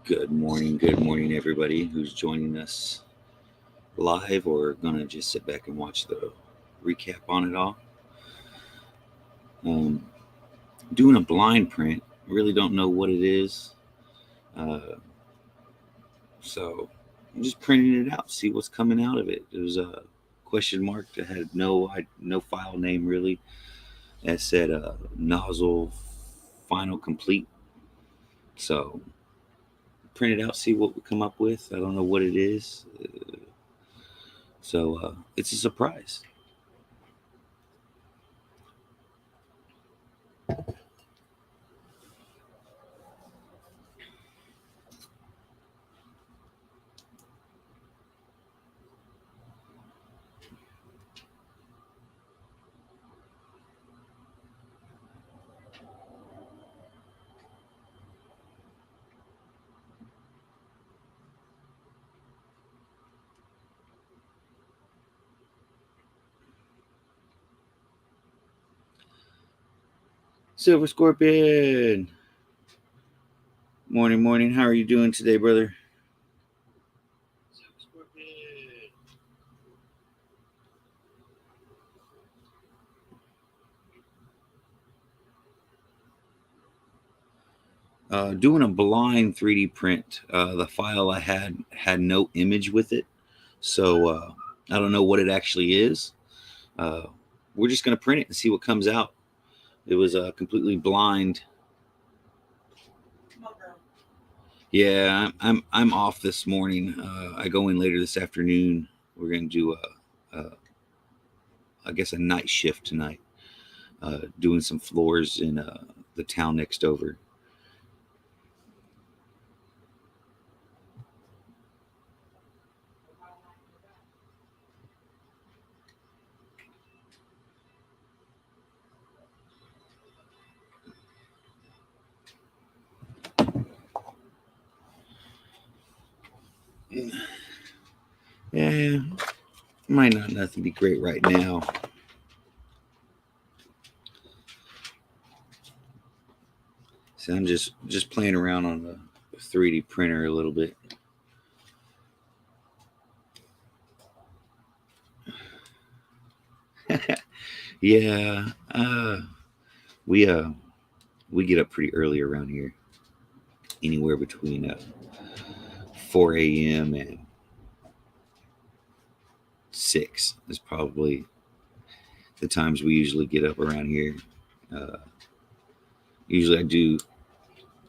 Good morning, everybody who's joining us live or gonna just sit back and watch the recap on it all. Um, Doing a blind print, really don't know what it is, so I'm just printing it out, see what's coming out of it. It was a question mark that had no file name really. That said nozzle final complete. So print it out, see what we come up with. I don't know what it is, so it's a surprise. Silver Scorpion. Morning. How are you doing today, brother? Doing a blind 3D print. The file I had no image with it, so I don't know what it actually is. Uh, we're just gonna print it and see what comes out. It was completely blind. Yeah, I'm off this morning. I go in later this afternoon. We're gonna do I guess a night shift tonight. Doing some floors in the town next over. Yeah, might not nothing be great right now. So I'm just playing around on the 3D printer a little bit. Yeah, uh, we uh we get up pretty early around here, anywhere between 4 a.m. and 6 is probably the times we usually get up around here. Uh, Usually I do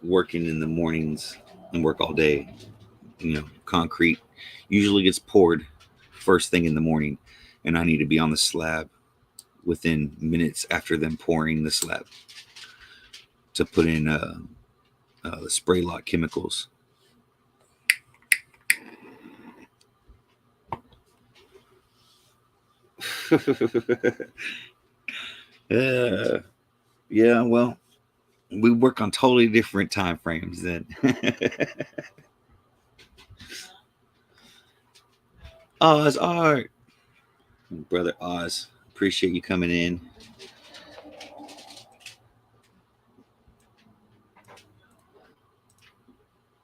working in the mornings and work all day. Concrete usually gets poured first thing in the morning, and I need to be on the slab within minutes after them pouring the slab to put in the spray lot chemicals. uh, yeah, well, we work on totally different time frames then. Oz Art, brother Oz, appreciate you coming in.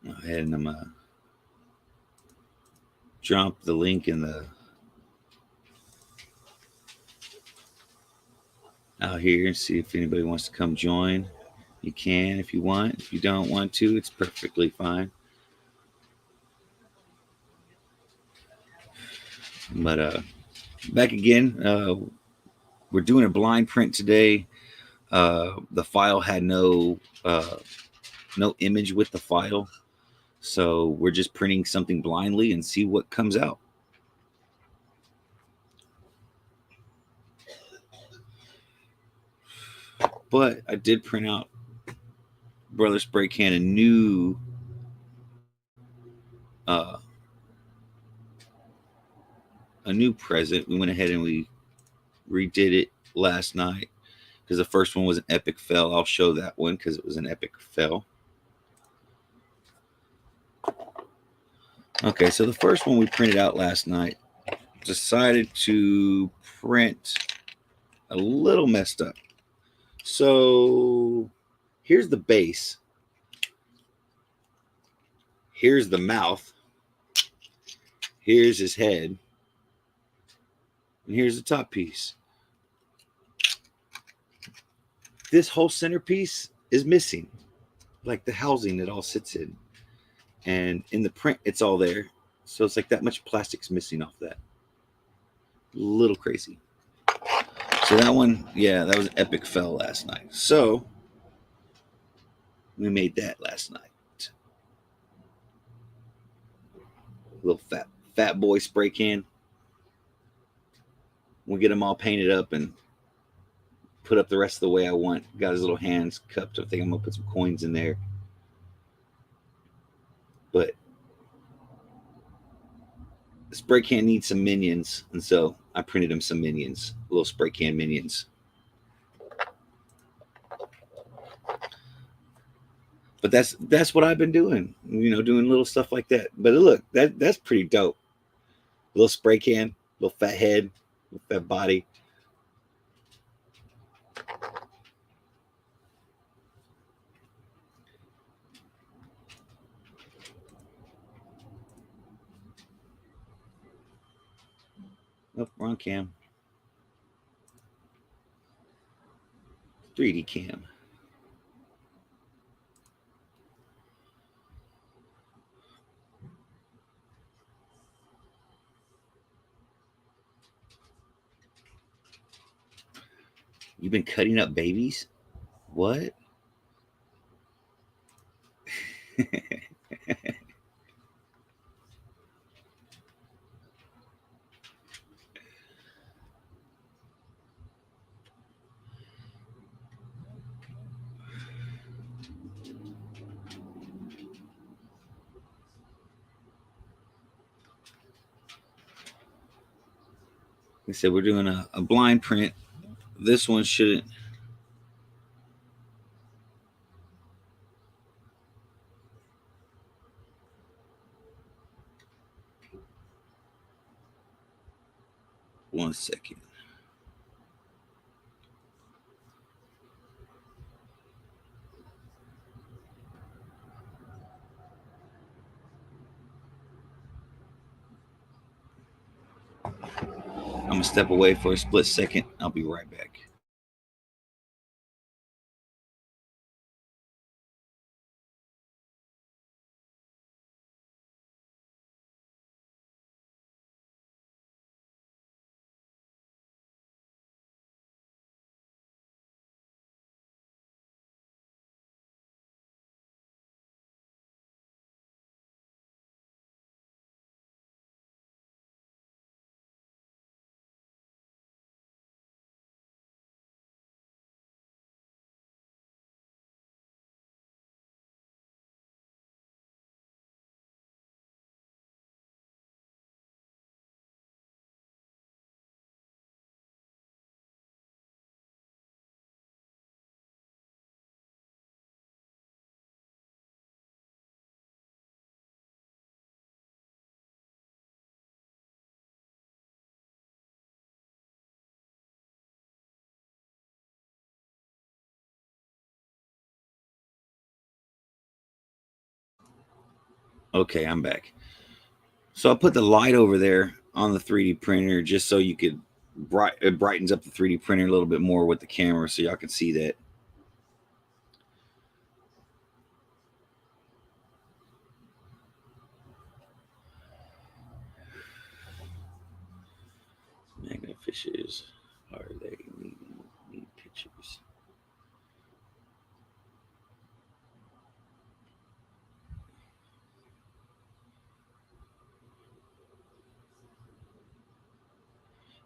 Go ahead and I'm drop the link in the out here and see if anybody wants to come join. You can if you want. If you don't want to, it's perfectly fine. But back again. We're doing a blind print today. The file had uh, no image with the file, so we're just printing something blindly and see what comes out. But I did print out Brother Spray Can uh, a new present. We went ahead and we redid it last night because the first one was an epic fail. I'll show that one because it was an epic fail. Okay, so the first one we printed out last night decided to print a little messed up. So here's the base. Here's the mouth. Here's his head. And here's the top piece. This whole centerpiece is missing, like the housing it all sits in. And in the print, it's all there. So it's like that much plastic's missing off that. A little crazy. So that one, yeah, that was an epic fail last night. So we made that last night. Little fat boy spray can. We'll get them all painted up and put up the rest of the way I want. Got his little hands cupped. I think I'm gonna put some coins in there. But the spray can needs some minions, and so I printed him some minions, little spray can minions. But that's what I've been doing, doing little stuff like that. But look, that's pretty dope. Little spray can, little fat head, little fat body. Oh, wrong cam. 3D cam. You've been cutting up babies? What? Like I said, we're doing a blind print. This one shouldn't. One second. I'm going to step away for a split second. I'll be right back. Okay, I'm back. So I put the light over there on the 3D printer just so you could it brightens up the 3D printer a little bit more with the camera so y'all can see that. Magnafishes, are they need pictures?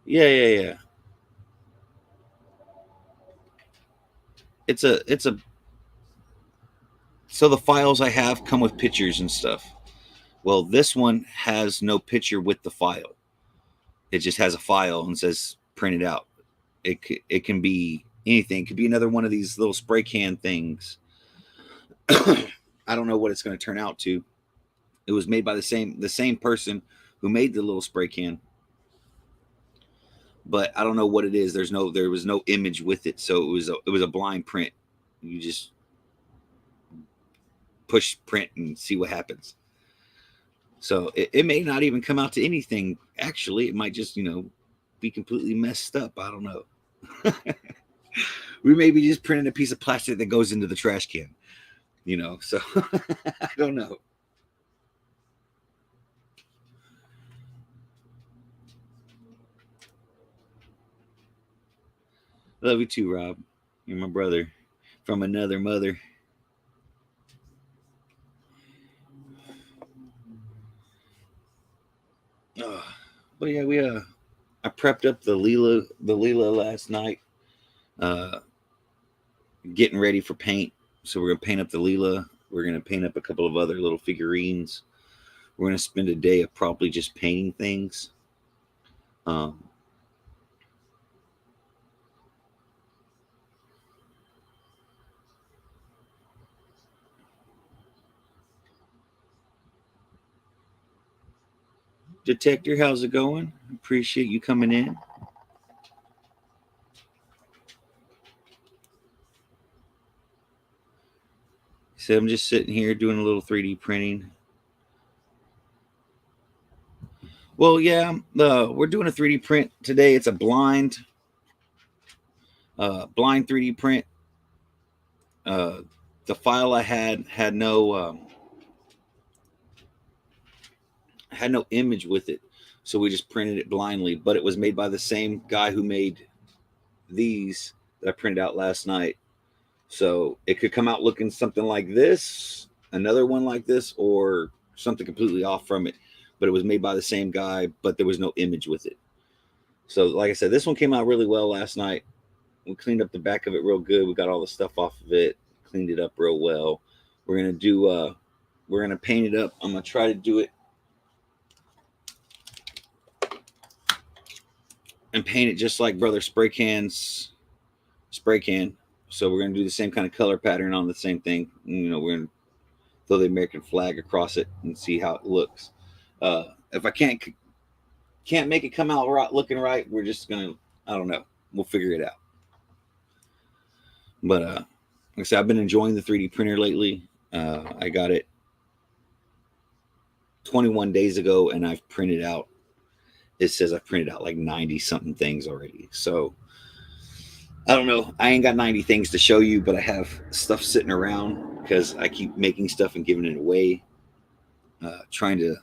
Yeah. It's a so the files I have come with pictures and stuff. Well, this one has no picture with the file. It just has a file and says printed out. It can be anything. It could be another one of these little spray can things. I don't know what it's going to turn out to. It was made by the same person who made the little spray can, but I don't know what it is. There was no image with it, so it was a blind print. You just push print and see what happens. So it may not even come out to anything. Actually, it might just, be completely messed up. I don't know. We may be just printing a piece of plastic that goes into the trash can, so I don't know. Love you too, Rob. You're my brother from another mother. But yeah, I prepped up the Leela last night, uh, getting ready for paint. So we're gonna paint up the Leela. We're gonna paint up a couple of other little figurines. We're gonna spend a day of probably just painting things. Um, Detector, how's it going? Appreciate you coming in. So I'm just sitting here doing a little 3D printing. Well, yeah, we're doing a 3D print today. It's a blind 3D print. Uh, the file I had no image with it, so we just printed it blindly. But it was made by the same guy who made these that I printed out last night. So it could come out looking something like this, another one like this, or something completely off from it. But it was made by the same guy, but there was no image with it. So, like I said, this one came out really well last night. We cleaned up the back of it real good. We got all the stuff off of it, cleaned it up real well. We're gonna paint it up. I'm gonna try to do it and paint it just like Brother Spray Can. So we're gonna do the same kind of color pattern on the same thing. We're gonna throw the American flag across it and see how it looks. If I can't make it come out right, looking right, we're just gonna, I don't know, we'll figure it out. But like I said, I've been enjoying the 3D printer lately. I got it 21 days ago, and I've printed out. It says I've printed out like 90 something things already. So I don't know. I ain't got 90 things to show you, but I have stuff sitting around because I keep making stuff and giving it away. Trying to,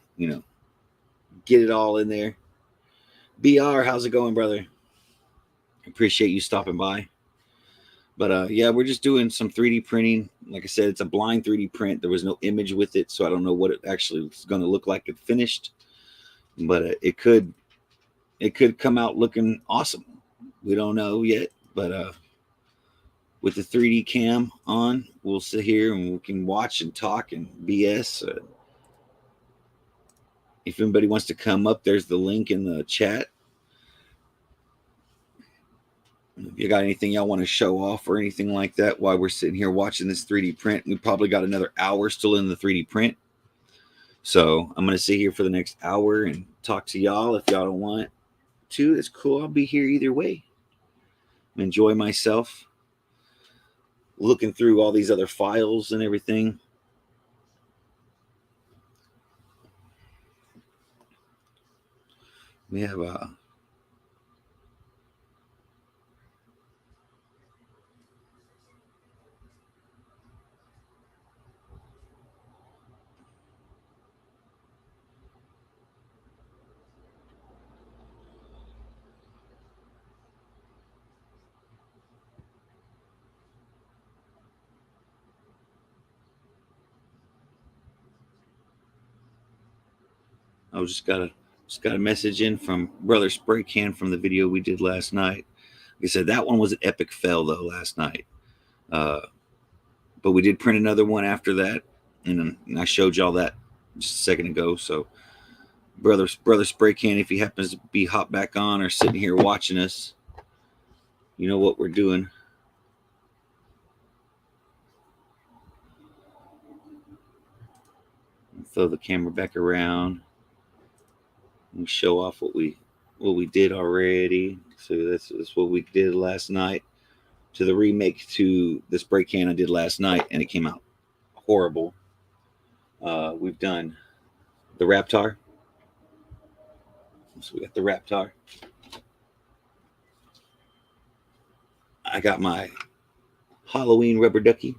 get it all in there. BR, how's it going, brother? Appreciate you stopping by. But yeah, we're just doing some 3D printing. Like I said, it's a blind 3D print. There was no image with it, so I don't know what it actually is going to look like it finished. But it could come out looking awesome. We don't know yet, but with the 3D cam on, we'll sit here and we can watch and talk and BS. If anybody wants to come up, there's the link in the chat. If you got anything y'all want to show off or anything like that while we're sitting here watching this 3D print, we probably got another hour still in the 3D print. So I'm going to sit here for the next hour and talk to y'all. If y'all don't want to, it's cool. I'll be here either way. Enjoy myself looking through all these other files and everything. We have I just got a message in from Brother Spray Can from the video we did last night. Like I said, that one was an epic fail though last night. But we did print another one after that, and I showed y'all that just a second ago. So brother Spray Can, if he happens to be hop back on or sitting here watching us, you know what we're doing. Throw the camera back around and show off what we did already. So that's what we did last night to the remake to the Spray Can I did last night, and it came out horrible. We've done The Raptor. So we got the Raptor. I got my Halloween rubber ducky.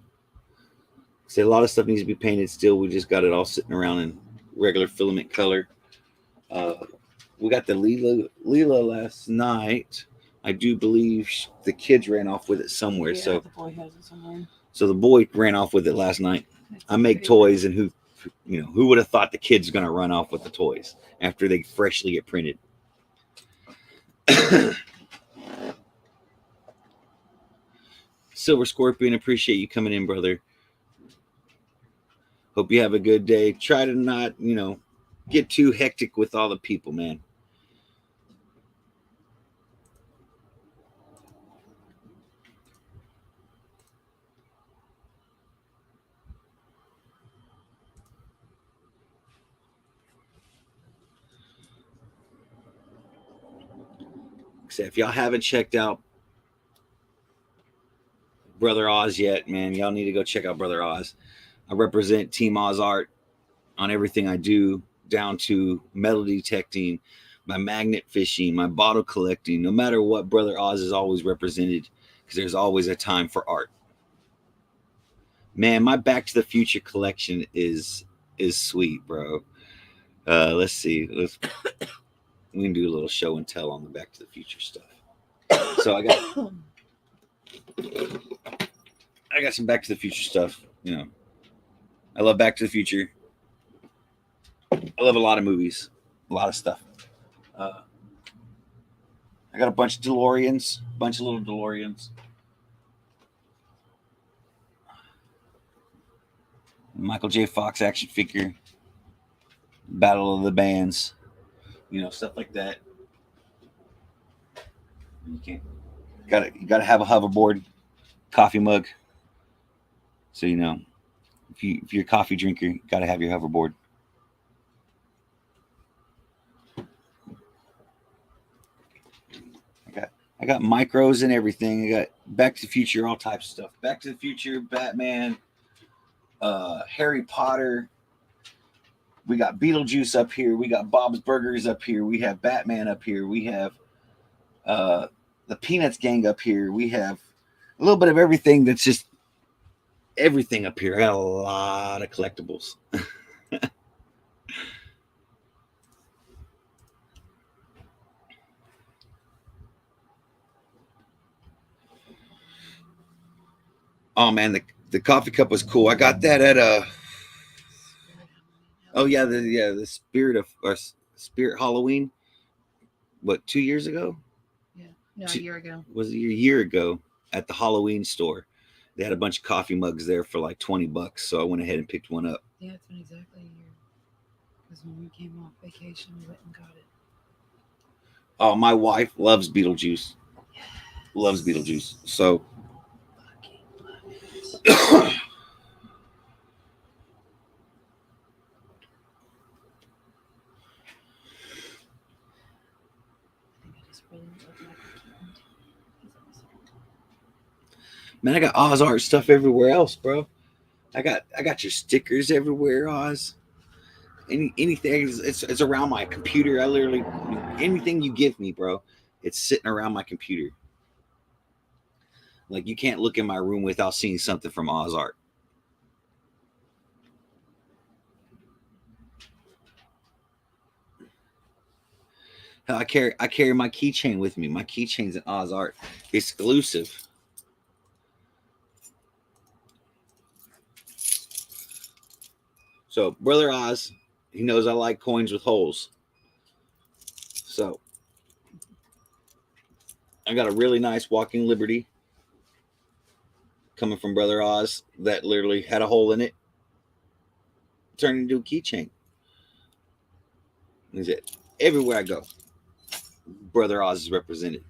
See, a lot of stuff needs to be painted still. We just got it all sitting around in regular filament color. We got the Leela last night. I do believe the kids ran off with it somewhere. Yeah, so the boy has it somewhere. So the boy ran off with it last night. I make toys, and who would have thought the kid's gonna run off with the toys after they freshly get printed? Silver Scorpion, appreciate you coming in, brother. Hope you have a good day. Try to not, get too hectic with all the people, man. If y'all haven't checked out Brother Oz yet, man, y'all need to go check out Brother Oz. I represent Team Oz Art on everything I do, down to metal detecting, my magnet fishing, my bottle collecting. No matter what, Brother Oz is always represented because there's always a time for art. Man, my Back to the Future collection is sweet, bro. Let's see. We can do a little show and tell on the Back to the Future stuff. So I got some Back to the Future stuff. I love Back to the Future. I love a lot of movies, a lot of stuff. I got a bunch of DeLoreans, a bunch of little DeLoreans. Michael J. Fox action figure, Battle of the Bands, stuff like that. You gotta have a hoverboard, coffee mug. So if you're a coffee drinker, you gotta have your hoverboard. I got micros and everything. I got Back to the Future, all types of stuff. Back to the Future, Batman, Harry Potter. We got Beetlejuice up here. We got Bob's Burgers up here. We have Batman up here. We have the Peanuts gang up here. We have a little bit of everything that's just everything up here. I got a lot of collectibles. Oh man, the coffee cup was cool. I got that at the Spirit Halloween. What, 2 years ago? Yeah, no, a year ago. Was it a year ago at the Halloween store? They had a bunch of coffee mugs there for like $20, so I went ahead and picked one up. Yeah, it's been exactly a year. Because when we came off vacation, we went and got it. Oh, my wife loves Beetlejuice. Yes. Loves Beetlejuice. So. Man, I got Oz art stuff everywhere else, bro. I got your stickers everywhere, Oz. Anything, it's around my computer. I literally, anything you give me, bro, it's sitting around my computer. Like, you can't look in my room without seeing something from Oz Art. I carry my keychain with me. My keychain's an Oz Art exclusive. So, Brother Oz, he knows I like coins with holes. So, I got a really nice Walking Liberty coming from Brother Oz that literally had a hole in it. Turned into a keychain. That's it. Everywhere I go, Brother Oz is represented.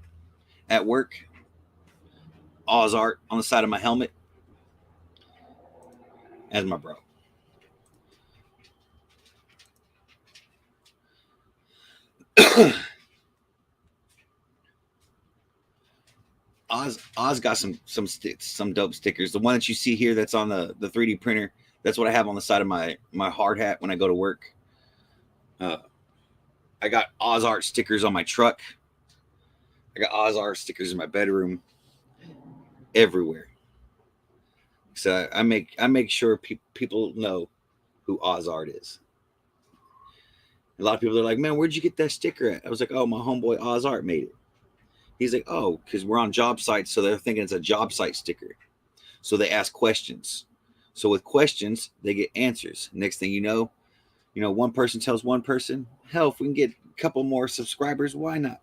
At work, Oz Art on the side of my helmet. As my bro. Oz got some dope stickers. The one that you see here that's on the 3D printer, that's what I have on the side of my hard hat when I go to work. Uh, I got Ozart stickers on my truck. I got Ozart stickers in my bedroom, everywhere. So I make sure people know who Ozart is. A lot of people are like, "Man, where'd you get that sticker at?" I was like, "Oh, my homeboy Ozart made it." He's like, "Oh, because we're on job sites, so they're thinking it's a job site sticker." So they ask questions. So with questions, they get answers. Next thing you know, one person tells one person, "Hell, if we can get a couple more subscribers, why not?"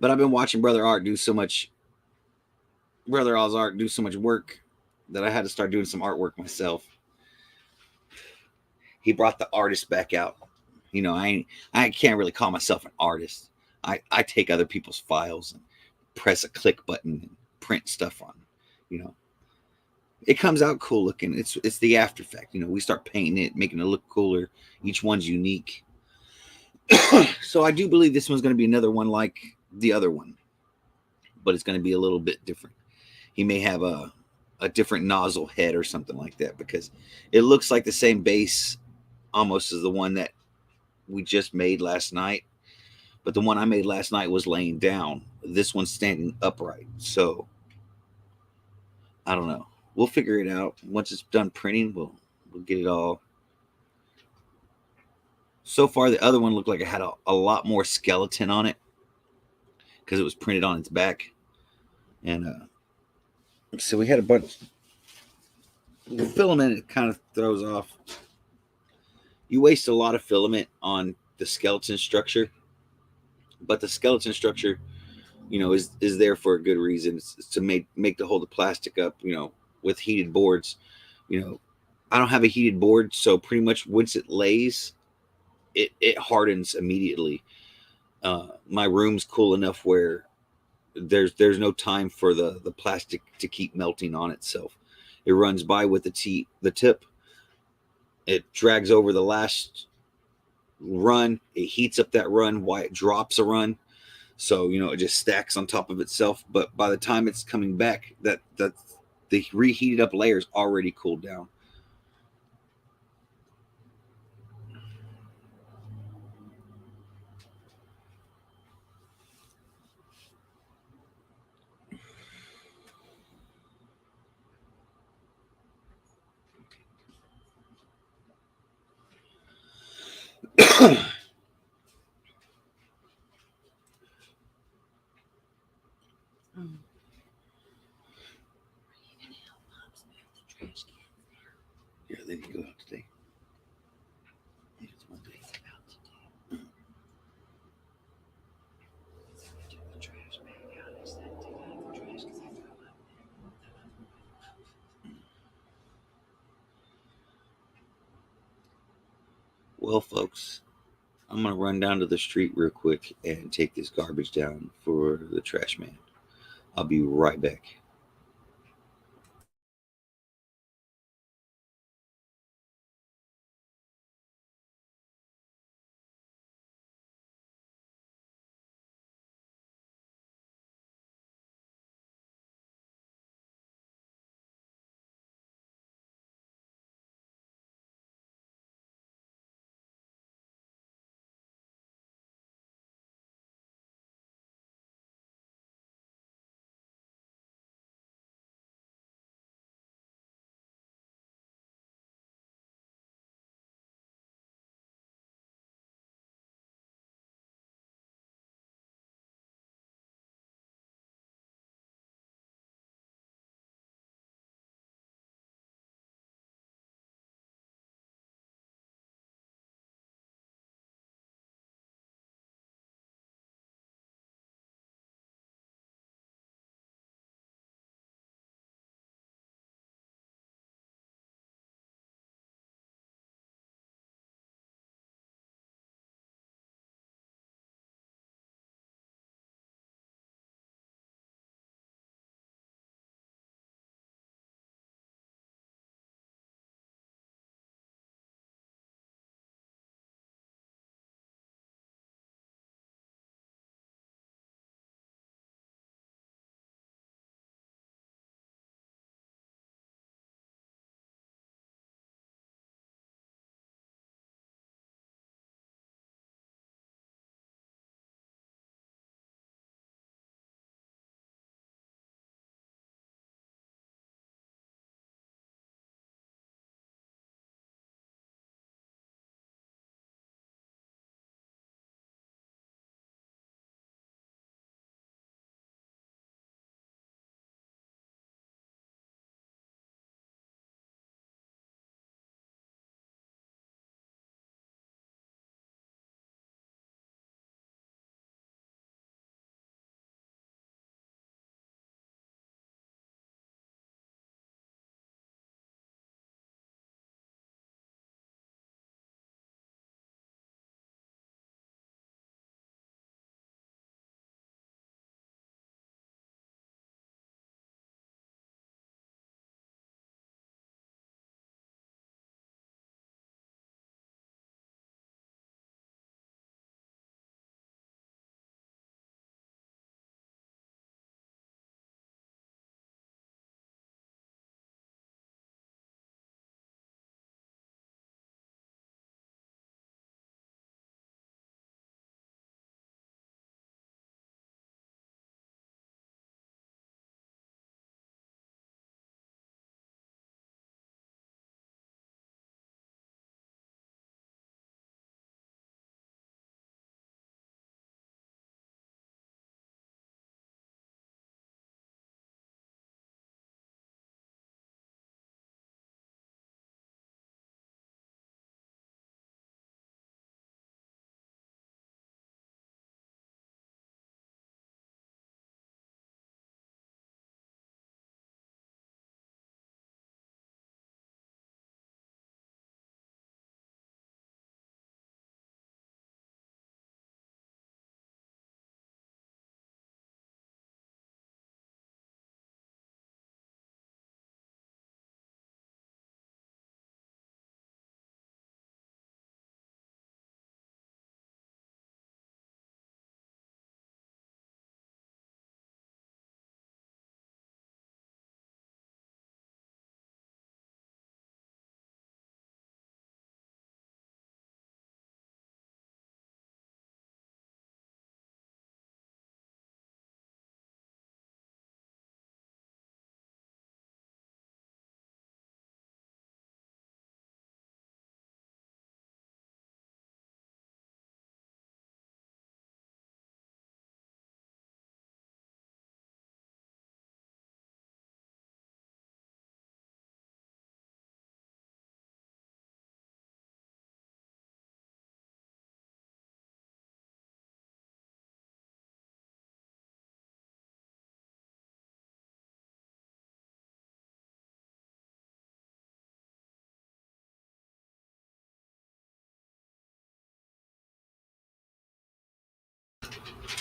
But I've been watching Brother Ozart do so much work that I had to start doing some artwork myself. He brought the artist back out. You know, I can't really call myself an artist. I take other people's files and press a click button and print stuff on. You know, it comes out cool looking. It's the after effect. You know, we start painting it, making it look cooler. Each one's unique. So I do believe this one's going to be another one like the other one, but it's going to be a little bit different. He may have a different nozzle head or something like that because it looks like the same base almost as the one that we just made last night. But the one I made last night was laying down. This one's standing upright. So I don't know. We'll figure it out once it's done printing. We'll get it all. So far, the other one looked like it had a lot more skeleton on it because it was printed on its back, and so we had a bunch. The filament it kind of throws off. You waste a lot of filament on the skeleton structure, but the skeleton structure, you know, is there for a good reason. It's to make to hold the plastic up. You know, with heated boards. You know, I don't have a heated board, so pretty much once it lays, it hardens immediately. My room's cool enough where there's no time for the plastic to keep melting on itself. It runs by with the tip. It drags over the last run. It heats up that run while it drops a run. So you know it just stacks on top of itself. But by the time it's coming back, that the reheated up layers already cooled down. Um, are you gonna help Pops move the trash can? Yeah, they need to go out today. It's Monday. He's about to do. He's gonna do the trash bag out. I said, take out the trash because I throw up. Well, folks, I'm gonna run down to the street real quick and take this garbage down for the trash man. I'll be right back.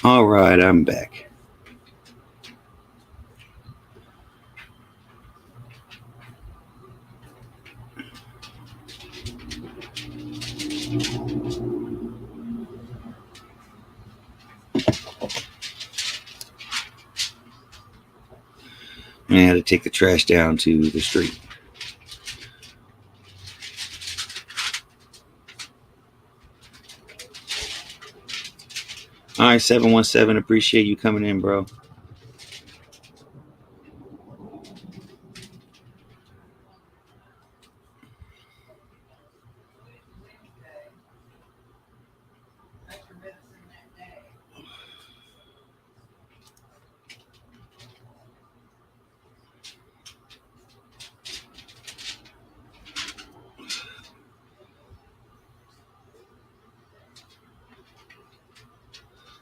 All right, I'm back. I had to take the trash down to the street. All right, 717, appreciate you coming in, bro.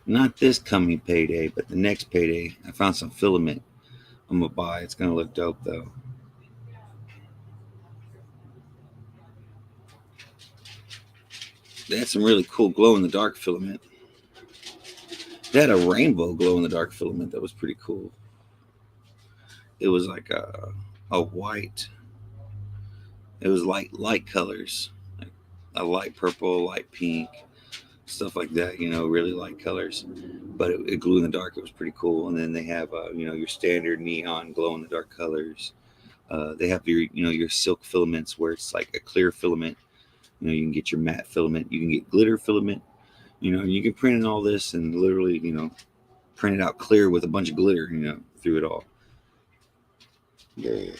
Not this coming payday, but the next payday. I found some filament I'm gonna buy. It's gonna look dope though. They had some really cool glow in the dark filament. They had a rainbow glow in the dark filament that was pretty cool. It was like a white. It was light colors, like a light purple, light pink, stuff like that. Really light colors. But it glowed in the dark. It was pretty cool. And then they have your standard neon glow in the dark colors. They have your silk filaments where it's like a clear filament. You can get your matte filament. You can get glitter filament. You can print in all this and literally print it out clear with a bunch of glitter. Through it all. Yeah.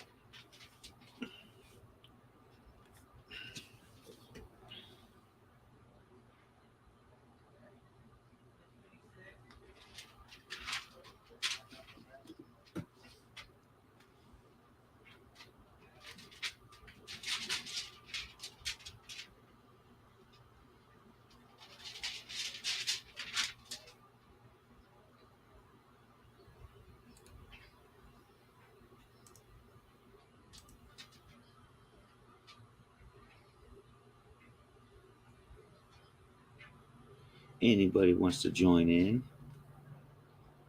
Anybody wants to join in?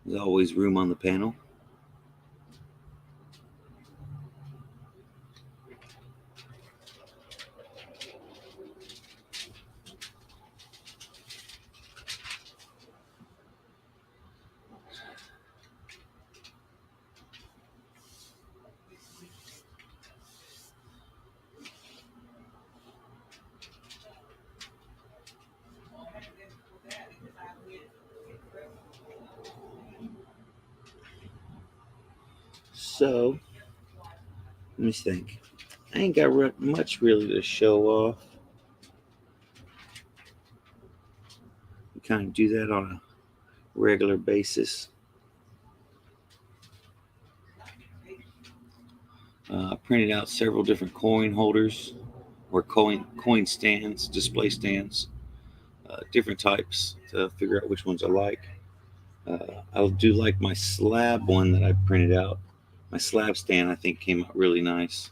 There's always room on the panel. So, let me think. I ain't got much really to show off. We kind of do that on a regular basis. I printed out several different coin holders or coin stands, display stands, different types to figure out which ones I like. I do like my slab one that I printed out. My slab stand I think came out really nice.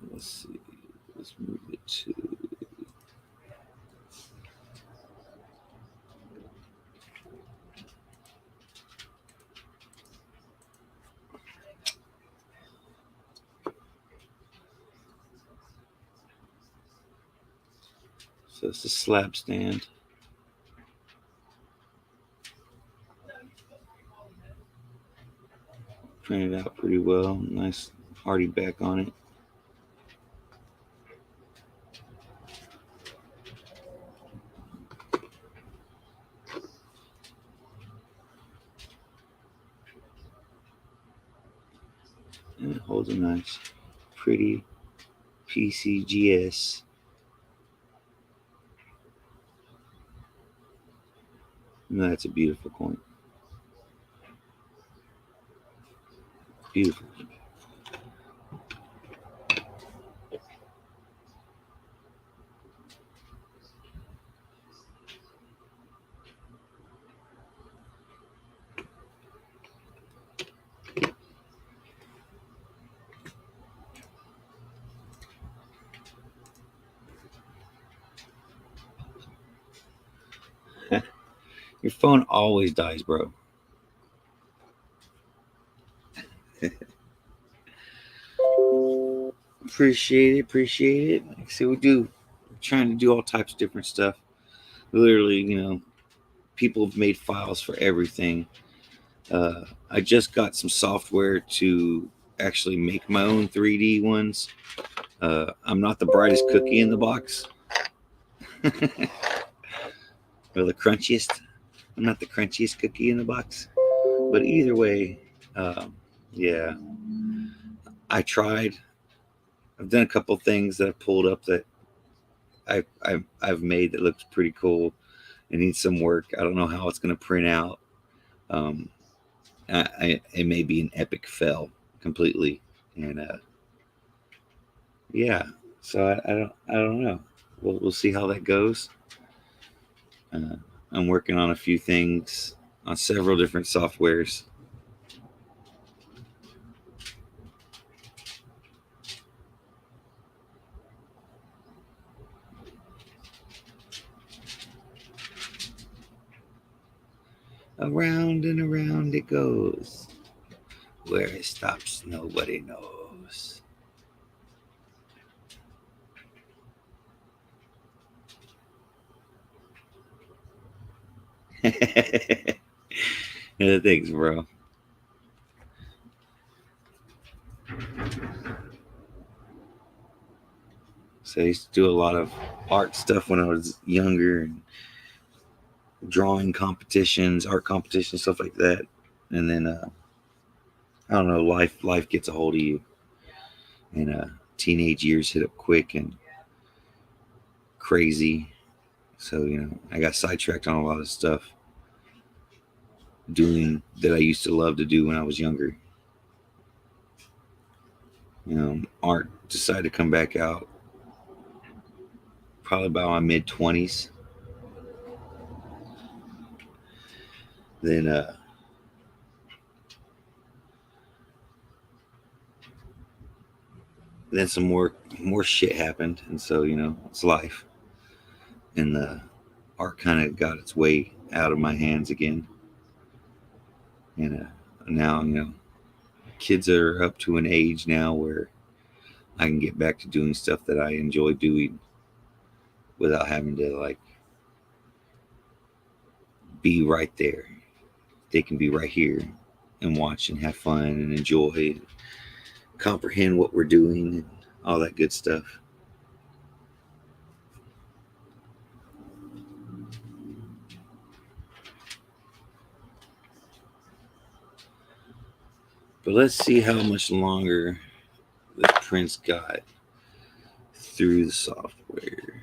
Let's see. Let's move it to. So it's a slab stand. Printed out pretty well. Nice hardy back on it. And it holds a nice, pretty PCGS. And that's a beautiful coin. Beautiful. Your phone always dies, bro. Appreciate it. Appreciate it. Like I said, we're trying to do all types of different stuff. Literally, people have made files for everything. I just got some software to actually make my own 3D ones. I'm not the brightest cookie in the box, or the crunchiest. I'm not the crunchiest cookie in the box. But either way, yeah, I tried. I've done a couple things that I've pulled up that I've made that looks pretty cool. It needs some work. I don't know how it's going to print out. Um, it may be an epic fail completely, and yeah. So I don't know. We'll see how that goes. Uh, I'm working on a few things on several different softwares. Around and around it goes. Where it stops, nobody knows. Yeah, thanks, bro. So I used to do a lot of art stuff when I was younger, and drawing competitions, art competitions, stuff like that. And then I don't know, life gets a hold of you, and teenage years hit up quick and crazy. So I got sidetracked on a lot of stuff doing that I used to love to do when I was younger. Art decided to come back out probably about my mid 20s. Then some more shit happened, and so it's life, and the art kind of got its way out of my hands again, and now kids are up to an age now where I can get back to doing stuff that I enjoy doing without having to like be right there. They can be right here and watch and have fun and enjoy, comprehend what we're doing, and all that good stuff. But let's see how much longer the Prince got through the software.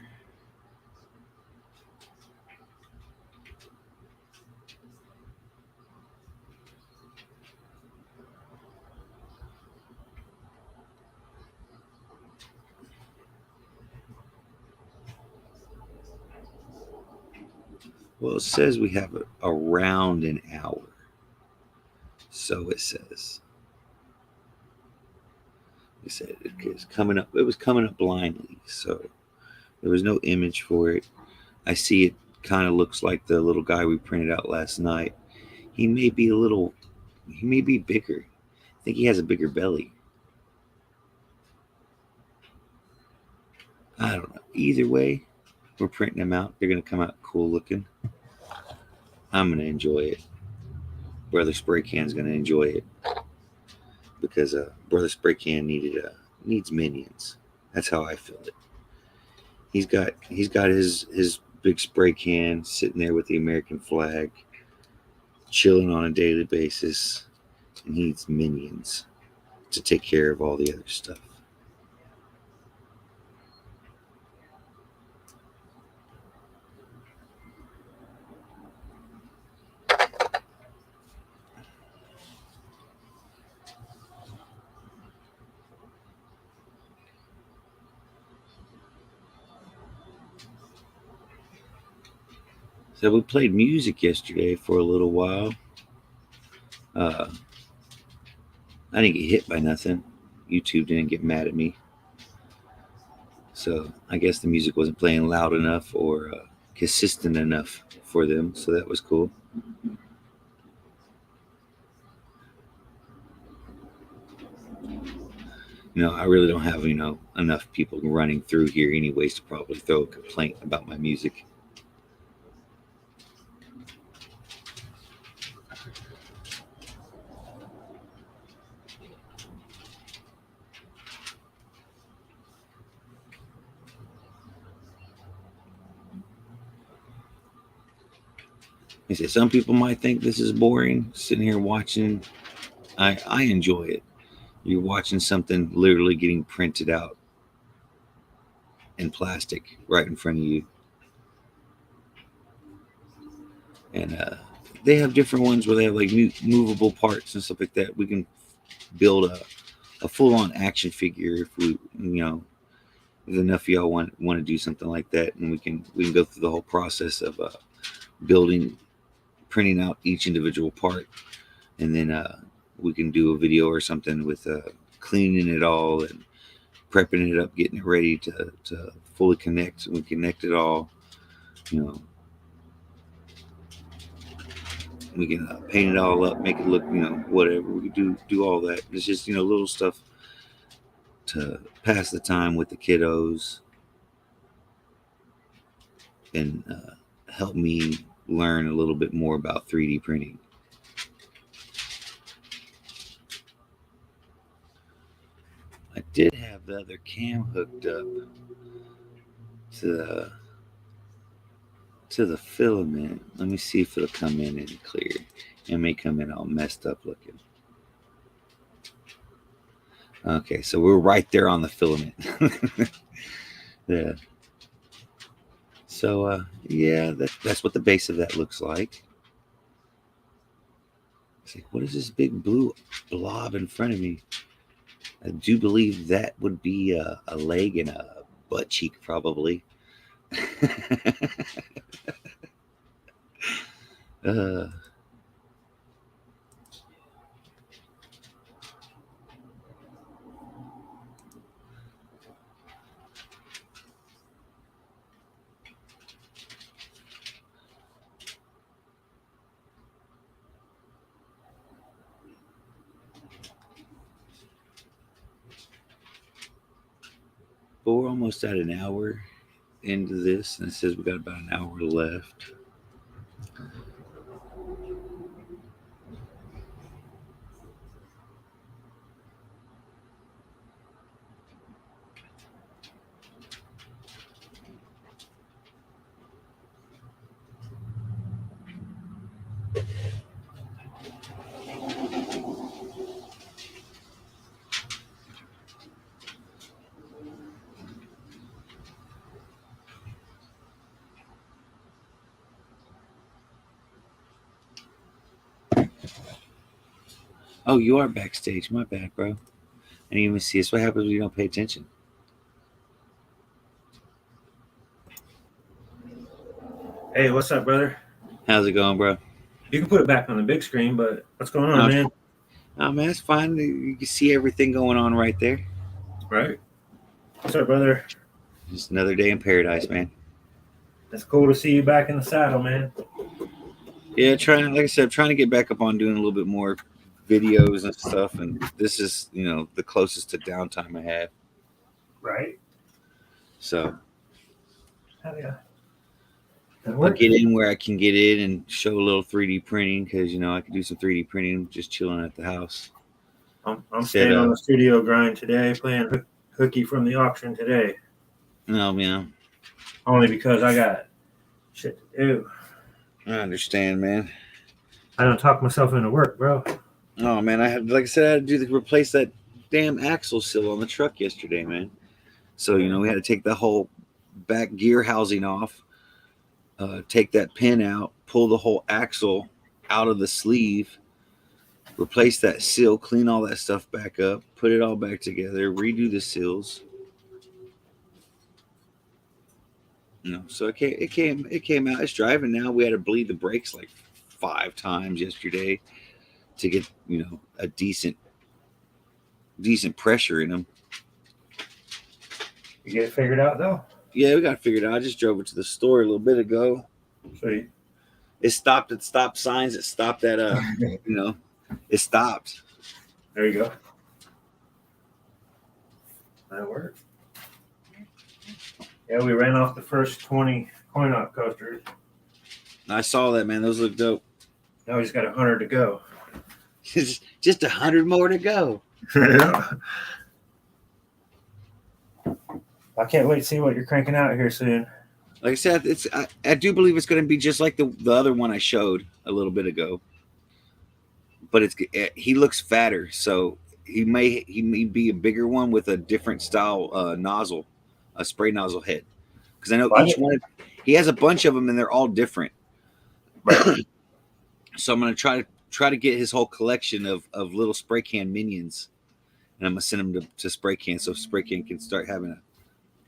Well, it says we have around an hour. So it says. It said it was coming up. It was coming up blindly, so there was no image for it. I see it kind of looks like the little guy we printed out last night. He may be a little. He may be bigger. I think he has a bigger belly. I don't know. Either way, we're printing them out. They're gonna come out cool looking. I'm gonna enjoy it. Brother Spray Can's gonna enjoy it because Brother Spray Can needs minions. That's how I feel it. He's got his big spray can sitting there with the American flag, chilling on a daily basis, and he needs minions to take care of all the other stuff. So we played music yesterday for a little while. Uh, I didn't get hit by nothing. YouTube didn't get mad at me. So I guess the music wasn't playing loud enough or consistent enough for them. So that was cool. I really don't have, enough people running through here anyways to probably throw a complaint about my music. I said, some people might think this is boring, sitting here watching. I enjoy it. You're watching something literally getting printed out in plastic right in front of you. And they have different ones where they have like movable parts and stuff like that. We can build a full-on action figure if we, if enough of y'all want to do something like that, and we can go through the whole process of printing out each individual part, and then we can do a video or something with cleaning it all and prepping it up, getting it ready to fully connect. We connect it all, we can paint it all up, make it look, whatever. We can do all that. It's just, little stuff to pass the time with the kiddos and help me learn a little bit more about 3D printing. I did have the other cam hooked up to the filament. Let me see if it'll come in and clear. It may come in all messed up looking. Okay, so we're right there on the filament. Yeah. So yeah, that's what the base of that looks like. It's like, what is this big blue blob in front of me? I do believe that would be a leg and a butt cheek, probably. uh, but we're almost at an hour into this, and it says we got about an hour left. Oh, you are backstage. My bad, bro. I didn't even see this. What happens when you don't pay attention? Hey, what's up, brother? How's it going, bro? You can put it back on the big screen, but what's going on, man? Oh, man, it's fine. You can see everything going on right there. Right. What's up, brother? Just another day in paradise, man. It's cool to see you back in the saddle, man. Yeah, like I said, I'm trying to get back up on doing a little bit more videos and stuff, and this is, the closest to downtime I have. Right. So Hell yeah. I'll get in where I can get in and show a little 3D printing, because I can do some 3D printing just chilling at the house. I'm staying on the studio grind today, playing hooky from the auction today. No, man. Only because I got shit to do. I understand, man. I don't talk myself into work, bro. Oh, man, I had to replace that damn axle seal on the truck yesterday, man. So, we had to take the whole back gear housing off, take that pin out, pull the whole axle out of the sleeve, replace that seal, clean all that stuff back up, put it all back together, redo the seals. So it came out. It's driving now. We had to bleed the brakes like 5 times yesterday to get a decent pressure in them. You get it figured out though? Yeah, we got to figure it out. I just drove it to the store a little bit ago. So It stopped at stop signs. It stopped at it stopped. there you go. That worked. Yeah, we ran off the first 20 coin-op coasters. I saw that, man. Those look dope. Now we just got 100 to go. Just 100 more to go. Yeah. I can't wait to see what you're cranking out here soon. Like I said, I do believe it's going to be just like the other one I showed a little bit ago. But he looks fatter, so he may be a bigger one with a different style nozzle, a spray nozzle head. Because I know each one, he has a bunch of them and they're all different. Right. So I'm going to try to get his whole collection of little spray can minions, and I'm going to send them to spray can so spray can can start having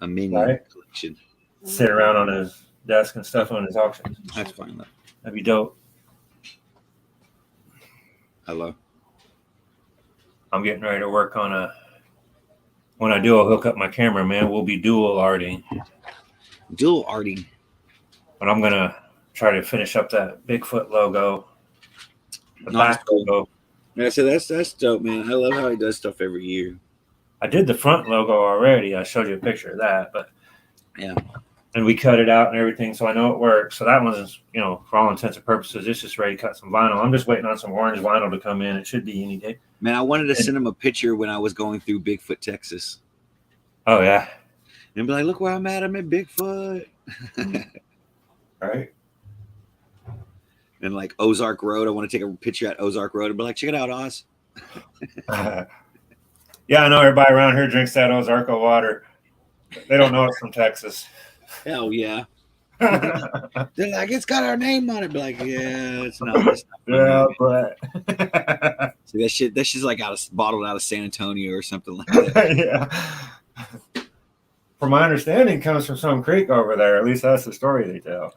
a minion collection. Sit around on his desk and stuff on his auctions. That's fine, though. That'd be dope. Hello. I'm getting ready to work on when I do, I'll hook up my camera, man. We'll be dual arting. Dual arting. But I'm going to try to finish up that Bigfoot logo. The Nice. back logo. Yeah, so that's dope, man. I love how he does stuff every year. I did the front logo already. I showed you a picture of that, but yeah. And we cut it out and everything, so I know it works. So that one's, for all intents and purposes, it's just ready to cut some vinyl. I'm just waiting on some orange vinyl to come in. It should be any day. Man, I wanted to send him a picture when I was going through Bigfoot, Texas. Oh, yeah. And be like, look where I'm at. I'm at Bigfoot. Right. And like Ozark Road. I want to take a picture at Ozark Road and be like, check it out, Oz. Yeah, I know everybody around here drinks that Ozarko water. They don't know it's from Texas. Hell yeah. They're like, it's got our name on it. Be like, yeah, it's not. Yeah, but so that shit's like bottled out of San Antonio or something like that. Yeah. From my understanding, it comes from some creek over there. At least that's the story they tell.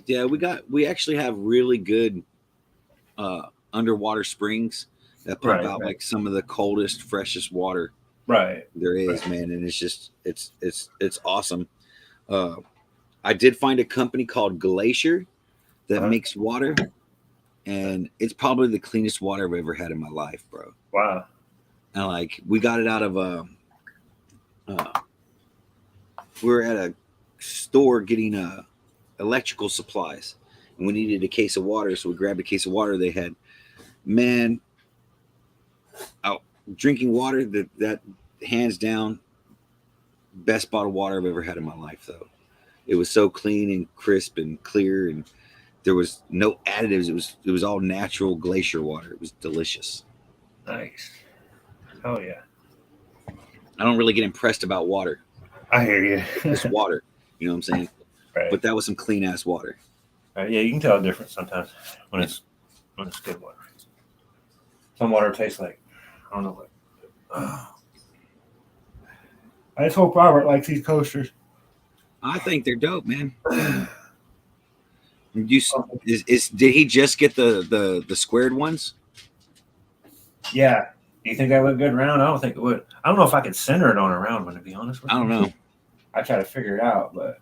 Yeah, we actually have really good underwater springs that pump out like some of the coldest, freshest water there is, man. And it's just it's awesome. I did find a company called Glacier that makes water, and it's probably the cleanest water I've ever had in my life, bro. Wow. And like we got it out of we were at a store getting electrical supplies, and we needed a case of water, so we grabbed a case of water they had. Man, drinking water, that hands down best bottled water I've ever had in my life. Though it was so clean and crisp and clear, and there was no additives. It was all natural glacier water. It was delicious. Nice. Oh yeah. I don't really get impressed about water. I hear you. It's water, you know what I'm saying? Right. But that was some clean ass water. Right. Yeah, you can tell the difference sometimes when it's good water. Some water tastes like, I don't know what. I just hope Robert likes these coasters. I think they're dope, man. Did he just get the squared ones? Yeah. Do you think that would look good round? I don't think it would. I don't know if I could center it on a round one, to be honest with you. I don't know. I try to figure it out, but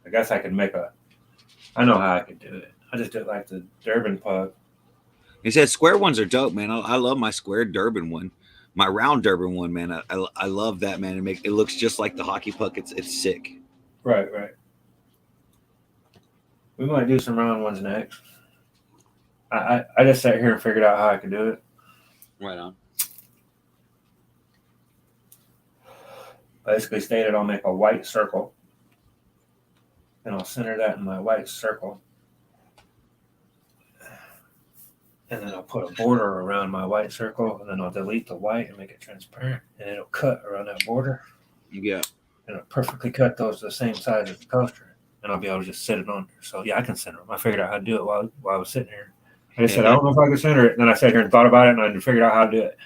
I guess I could I know how I could do it. I just did like the Durban pug. He said square ones are dope, man. I love my square Durban one. My round Durban one, man. I love that, man. It looks just like the hockey puck. It's sick. Right. We might do some round ones next. I just sat here and figured out how I could do it. Right on. Basically stated I'll make a white circle. And I'll center that in my white circle. And then I'll put a border around my white circle, and then I'll delete the white and make it transparent, and it'll cut around that border. Yeah. And it'll perfectly cut those the same size as the coaster, and I'll be able to just set it on there. So yeah, I can center them. I figured out how to do it while I was sitting here. I just said, I don't know if I can center it. And then I sat here and thought about it, and I figured out how to do it.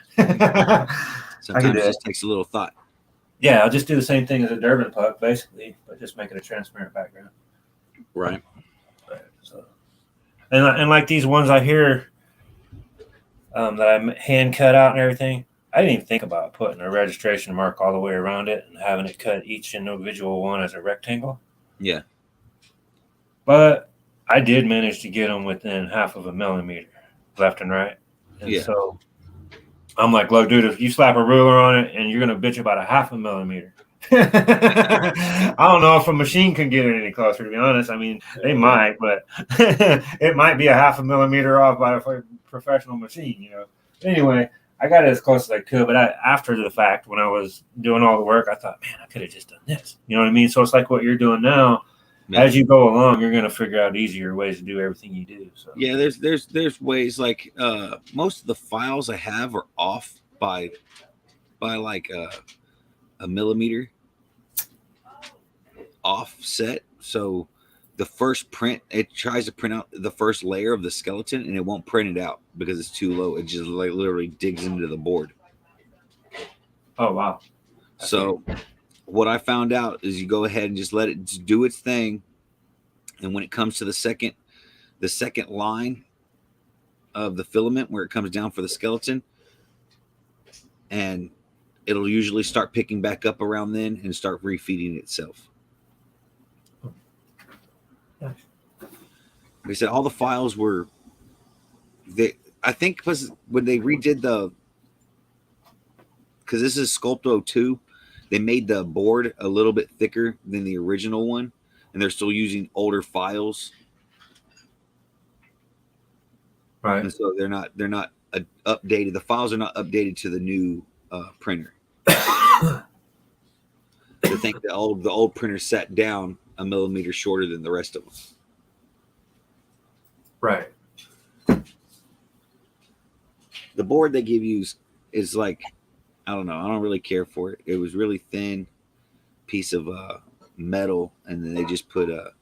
Sometimes it just takes a little thought. Yeah, I'll just do the same thing as a Durban puck, basically, but just make it a transparent background. Right. So, and like these ones I hear that I hand cut out and everything, I didn't even think about putting a registration mark all the way around it and having it cut each individual one as a rectangle. Yeah. But I did manage to get them within half of a millimeter left and right. And Yeah. so I'm like, look, dude, if you slap a ruler on it and you're going to bitch about a half a millimeter, I don't know if a machine can get it any closer, to be honest. I mean, they might, but it might be a half a millimeter off by a professional machine, you know. Anyway, I got it as close as I could, but after the fact, when I was doing all the work, I thought, man, I could have just done this. You know what I mean? So it's like what you're doing now. Yeah. As you go along, you're going to figure out easier ways to do everything you do. So Yeah, there's ways like most of the files I have are off by like a millimeter offset. So the first print, it tries to print out the first layer of the skeleton and it won't print it out because it's too low. It just like literally digs into the board. oh wow. So what I found out is you go ahead and just let it do its thing, and when it comes to the second line of the filament where it comes down for the skeleton, and it'll usually start picking back up around then and start refeeding itself. Nice. Like I said, all the files were I think because when they redid because this is Sculpto 2, they made the board a little bit thicker than the original one, and they're still using older files. Right. And so they're not updated. The files are not updated to the new printer. I think the old printer sat down a millimeter shorter than the rest of them. Right. The board they give you is like, I don't know. I don't really care for it. It was really thin piece of metal, and then they just put it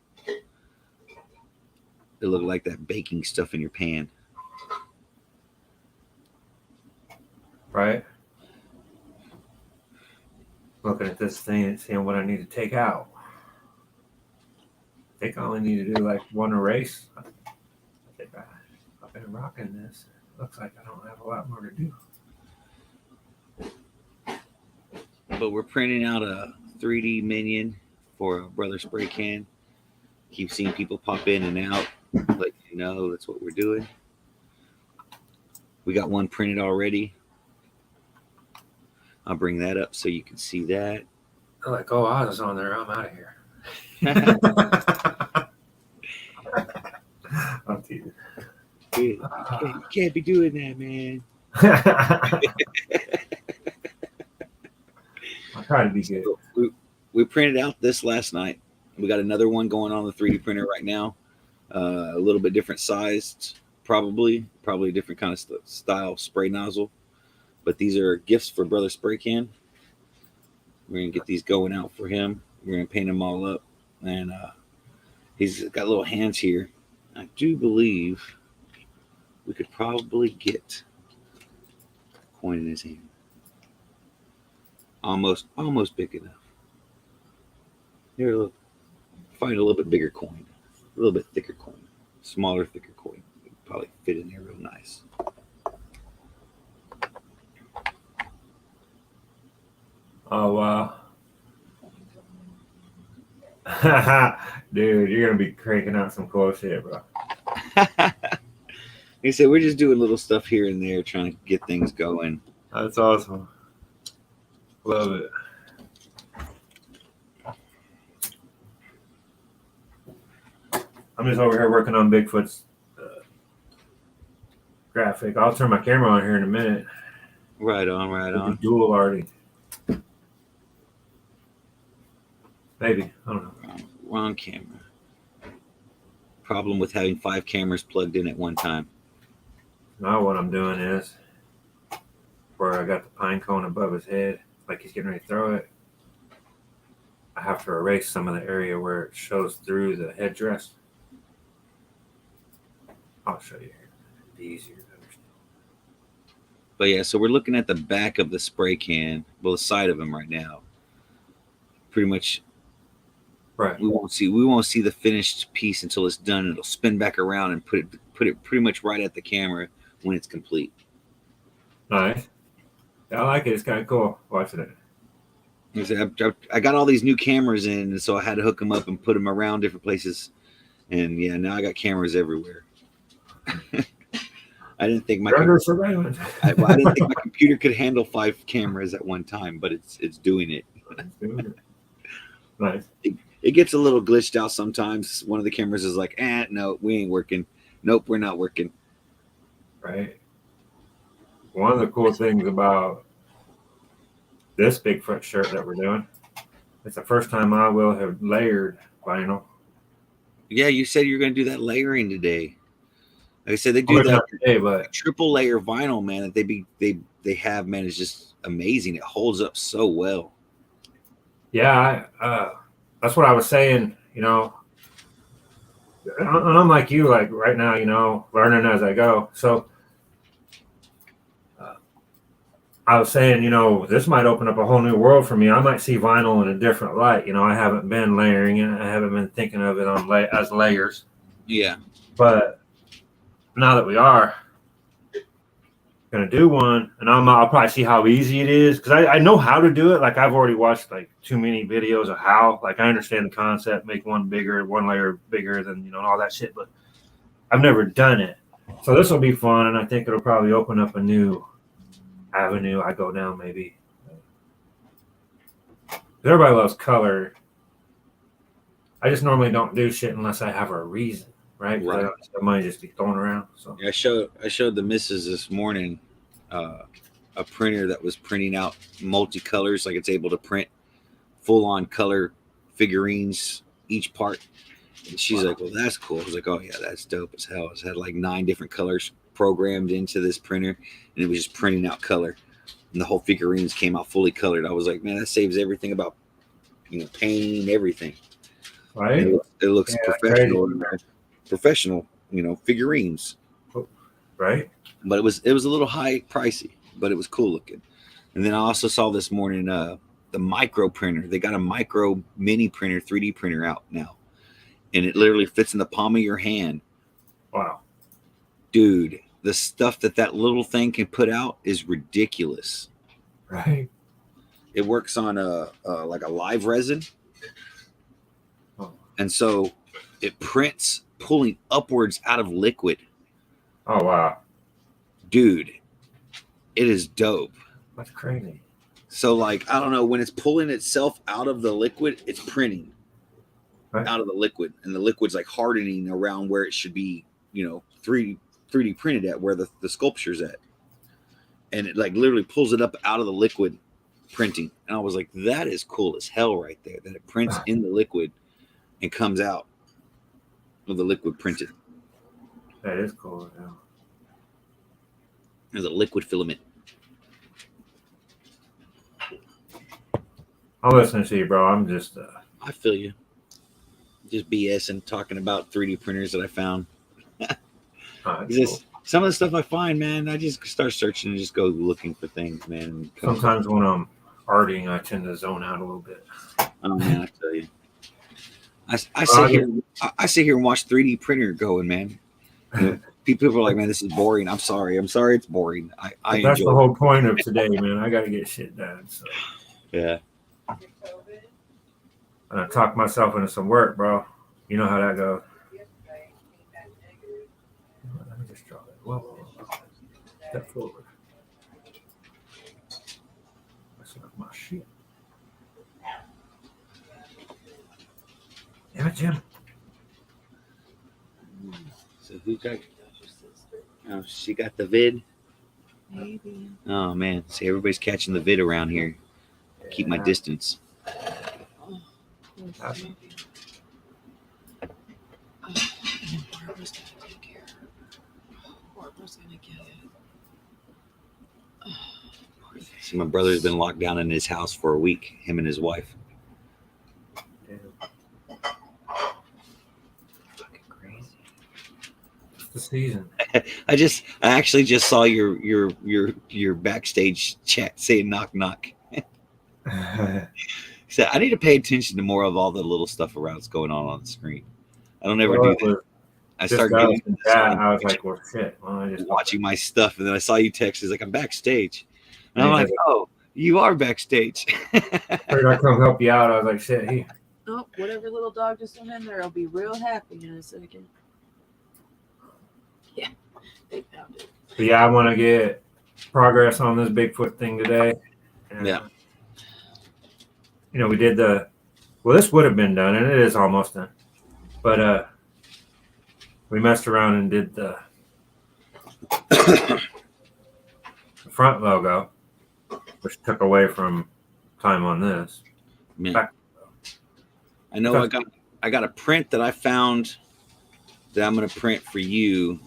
looked like that baking stuff in your pan. Right. Looking at this thing and seeing what I need to take out. I think I only need to do like one erase. I think I've been rocking this. Looks like I don't have a lot more to do. But we're printing out a 3D minion for a Brother Spray Can. Keep seeing people pop in and out. Let you know that's what we're doing. We got one printed already. I'll bring that up so you can see that. I'm like, oh, I was on there. I'm out of here. I'm teasing. Dude, you can't be doing that, man. I'll try to be good. We printed out this last night. We got another one going on the 3D printer right now. A little bit different sized, probably a different kind of style spray nozzle. But these are gifts for Brother Spray Can. We're gonna get these going out for him. We're gonna paint them all up, and he's got little hands here. I do believe we could probably get a coin in his hand. Almost big enough. Here, look. Find a little bit bigger coin, a little bit thicker coin, smaller, thicker coin. It'd probably fit in there real nice. Oh wow. Dude, you're gonna be cranking out some cool shit, bro. He said we're just doing little stuff here and there, trying to get things going. That's awesome. Love it. I'm just over here working on Bigfoot's graphic. I'll turn my camera on here in a minute. Right on. Dual already. Maybe. I don't know. Wrong camera. Problem with having 5 cameras plugged in at one time. Now what I'm doing is where I got the pine cone above his head, like he's getting ready to throw it. I have to erase some of the area where it shows through the headdress. I'll show you here. It'd be easier to understand. But yeah, so we're looking at the back of the spray can, well, the side of him right now. Pretty much, right. We won't see the finished piece until it's done. It'll spin back around and put it pretty much right at the camera when it's complete. Nice. I like it. It's kind of cool watching it. Like I said, I got all these new cameras in, and so I had to hook them up and put them around different places. And yeah, now I got cameras everywhere. I didn't think my You're under surveillance. I didn't think my computer could handle 5 cameras at one time, but it's doing it. Nice. It gets a little glitched out sometimes. One of the cameras is like, no, we ain't working. Nope, we're not working. Right. One of the cool things about this Bigfoot shirt that we're doing, it's the first time I will have layered vinyl. Yeah, you said you were going to do that layering today. Like I said, they do Well, that not today, but triple layer vinyl, man. That they have, man, is just amazing. It holds up so well. yeah, that's what I was saying. You know, and I'm like you, like right now, you know, learning as I go. So I was saying, you know, this might open up a whole new world for me. I might see vinyl in a different light. You know, I haven't been layering it. I haven't been thinking of it on as layers. Yeah. But now that we are going to do one, and I'll probably see how easy it is, because I know how to do it. Like, I've already watched like too many videos of how. Like, I understand the concept, make one bigger, one layer bigger than, you know, and all that shit, but I've never done it. So this will be fun, and I think it'll probably open up a new avenue I go down, maybe. Everybody loves color. I just normally don't do shit unless I have a reason, right? Right. The money just be thrown around. So I showed the missus this morning a printer that was printing out multicolors, like it's able to print full on color figurines, each part. And she's like, "Well, that's cool." I was like, "Oh yeah, that's dope as hell." It had like 9 different colors programmed into this printer, and it was just printing out color, and the whole figurines came out fully colored. I was like, "Man, that saves everything about, you know, painting, everything." right? It looks Yeah, professional, professional, you know, figurines. Right. But it was a little high pricey, but it was cool looking. And then I also saw this morning the micro printer. They got a micro mini printer, 3D printer out now, and it literally fits in the palm of your hand. Wow. Dude, the stuff that little thing can put out is ridiculous. Right. It works on like a live resin, Oh. and so it prints pulling upwards out of liquid. Oh wow. Dude, it is dope. That's crazy. So, like, I don't know, when it's pulling itself out of the liquid, it's printing Right. out of the liquid, and the liquid's like hardening around where it should be, you know, 3D printed at, where the sculpture's at. And it like literally pulls it up out of the liquid printing. And I was like, that is cool as hell right there, that it prints in the liquid and comes out with the liquid printed. That is cool. Yeah. There's a liquid filament. I'm listening to you, bro. I'm just I feel you. Just BS and talking about 3D printers that I found. Some of the stuff I find, man, I just start searching and just go looking for things, man. Sometimes when I'm arting, I tend to zone out a little bit. Oh man, I tell you, I sit here and watch 3D printer going, man. You know, people are like, man, this is boring. I'm sorry it's boring. I That's enjoy the whole point of today, man. I got to get shit done. So yeah. and I talk myself into some work, bro. You know how that goes. Let me just draw that. Whoa. Step forward. Messing up my shit. Damn it, Jim. So who got? Oh, she got the vid. Maybe. Oh man, see, everybody's catching the vid around here. Keep my distance. Oh, Awesome. and then Barbara's gonna take care of her. Barbara's gonna get it. Poor thing. See, my brother's been locked down in his house for a week. Him and his wife. Fucking crazy. It's the season. I actually just saw your backstage chat saying knock knock. So I need to pay attention to more of all the little stuff around that's going on the screen. I don't ever do that. I start getting I was like, well, shit. Well, I just watching my stuff, and then I saw you text. He's like, I'm backstage. And I'm like, oh, you are backstage. Figured I'd come help you out. I was like, shit, he. Oh, whatever little dog just went in there, I'll be real happy in a second. Yeah, they found it. But yeah, I want to get progress on this Bigfoot thing today. And, Yeah. You know, we did this would have been done, and it is almost done. But we messed around and did the front logo, which took away from time on this. Yeah. I know I got a print that I found that I'm gonna print for you.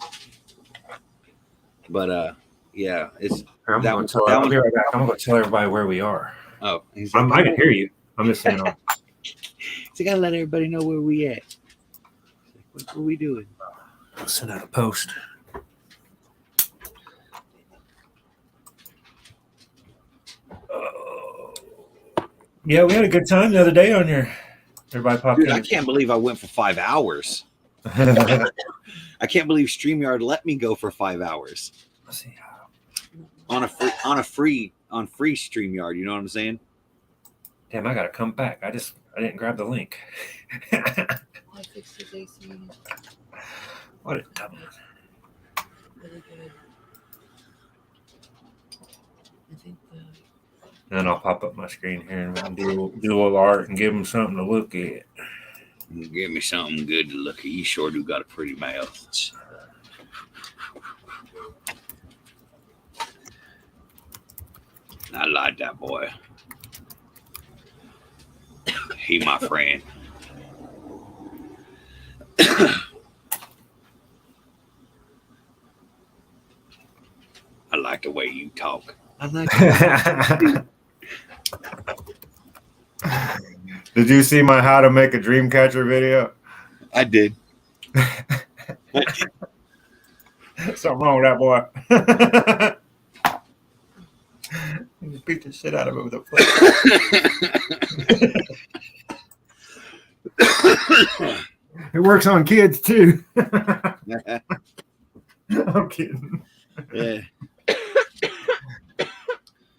But yeah, it's I'm that gonna one- tell that one- I'm gonna tell everybody where we are. oh, he's I like, can hear you. I'm just saying. you gotta let everybody know where we at. What are we doing? I'll send out a post. Yeah, we had a good time the other day on your. Everybody popped Dude, in. I can't believe I went for 5 hours. Let's I can't believe StreamYard let me go for 5 hours see. on free StreamYard. You know what I'm saying? Damn, I gotta come back. I didn't grab the link. I fixed his AC. What a dumb. Really good. I think the Then I'll pop up my screen here and we can do a little art and give them something to look at. Give me something good to look at. You sure do got a pretty mouth. I like that boy. He my friend. I like the way you talk. I like. Did you see my how to make a dream catcher video? I did. Something wrong with that boy. You just beat the shit out of it with a flip. It works on kids too. I'm kidding. Yeah.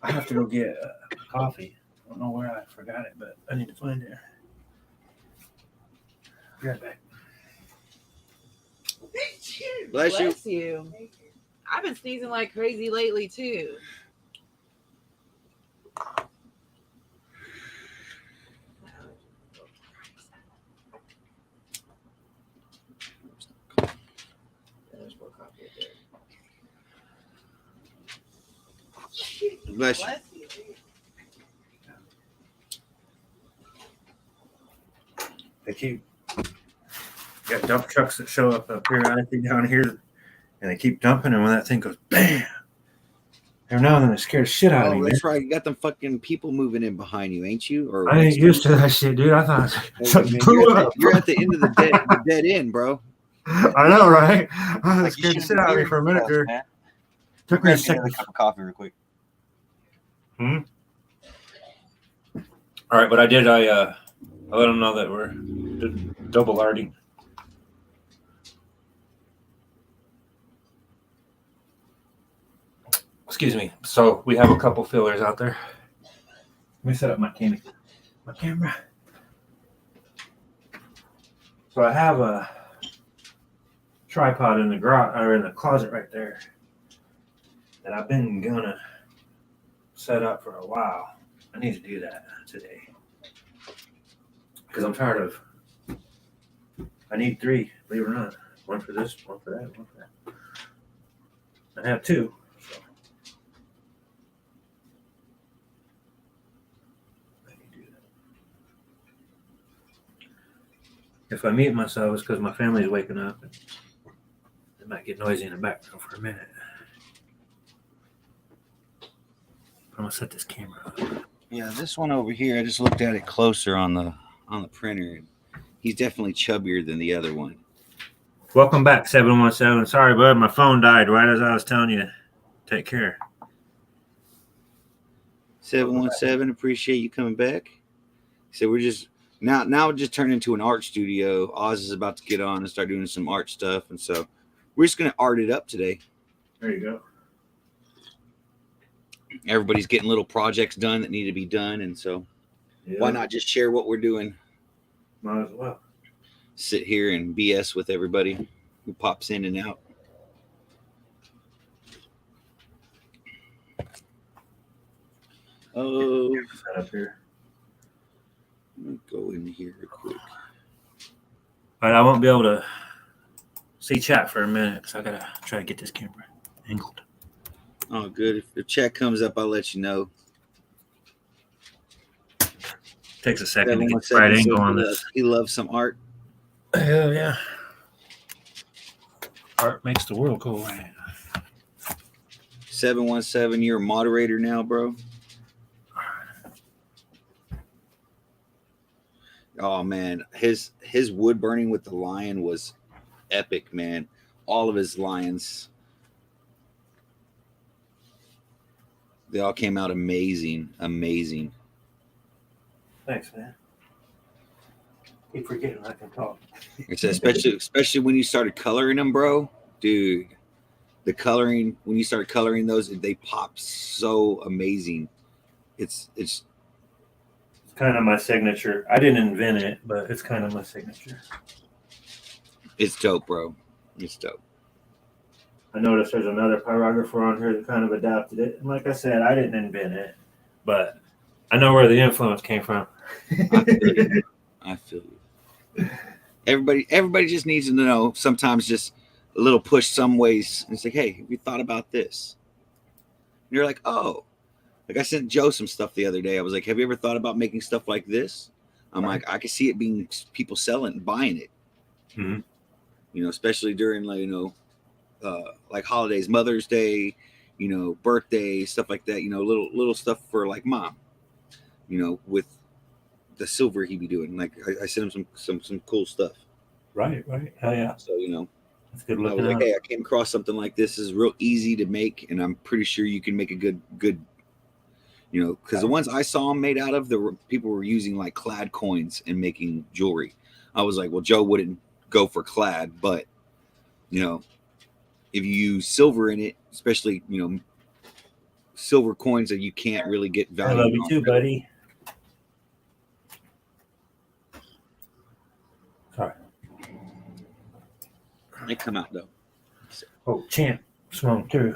I have to go get coffee. I don't know where I forgot it, but I need to find it. Be right back. Bless you. you. I've been sneezing like crazy lately too. There's more coffee up there. Bless you. you. They keep got dump trucks that show up periodically down here, and they keep dumping, and when that thing goes bam, every now and then it scares the shit out of me. Oh, Man. that's right. You got them fucking people moving in behind you, ain't you? Or I ain't used to that shit, dude. I thought something blew you're, up. you're at the end of the dead end, bro. I know, right? I Like, you scared the shouldn't shit out of me be for a minute here, there. man. Took me a Grab me another second. cup of coffee real quick. All right, but I let them know that we're double arting. Excuse me. So we have a couple fillers out there. Let me set up my camera. So I have a tripod in the garage or in the closet right there that I've been gonna set up for a while. I need to do that today because I'm tired of. I need 3, believe it or not. One for this, one for that, one for that. I have 2. So. I can do that. If I mute myself, it's because my family's waking up. And it might get noisy in the background for a minute. I'm gonna set this camera up. Yeah, this one over here, I just looked at it closer on the printer. And he's definitely chubbier than the other one. Welcome back, 717. Sorry, bud, my phone died right as I was telling you. Take care. 717, appreciate you coming back. So we're just now it just turned into an art studio. Oz is about to get on and start doing some art stuff, and so we're just gonna art it up today. There you go. everybody's getting little projects done that need to be done, and so Yeah, why not just share what we're doing? might as well. Sit here and BS with everybody who pops in and out. Oh, Set up here. let me go in here real quick. All right, I won't be able to see chat for a minute because I gotta try to get this camera angled. Oh, good. If the chat comes up, I'll let you know. Takes a second to get the 717 right says angle on he this. loves- He loves some art. Hell yeah. Art makes the world go round. 717, you're a moderator now, bro. Oh man, his wood burning with the lion was epic, man. All of his lions, they all came out amazing, amazing. Thanks, man. Keep forgetting I can talk. It's especially when you started coloring them, bro. Dude, the coloring when you start coloring those, they pop so amazing. It's It's kind of my signature. I didn't invent it, but it's kind of my signature. it's dope, bro. It's dope. I noticed there's another pyrographer on here that kind of adapted it. And like I said, I didn't invent it, but I know where the influence came from. I feel you. Everybody just needs to know sometimes just a little push some ways and say, hey, have you thought about this? And you're like, oh, like I sent Joe some stuff the other day. I was like, have you ever thought about making stuff like this? I'm Right. like, I can see it being people selling and buying it. Mhm. You know, especially during like, like holidays, Mother's Day, birthday, stuff like that, little stuff for like mom, with the silver he be doing. Like I sent him some cool stuff. Right. Hell yeah. So, It's good I was looking like, out. hey, I came across something like this. This is real easy to make, and I'm pretty sure you can make a good, because the ones I saw made out of, people were using like clad coins and making jewelry. I was like, well, Joe wouldn't go for clad, but if you use silver in it, especially silver coins that you can't really get I value love you on. too, buddy. Sorry. They come out though. Oh, champ. Swung through.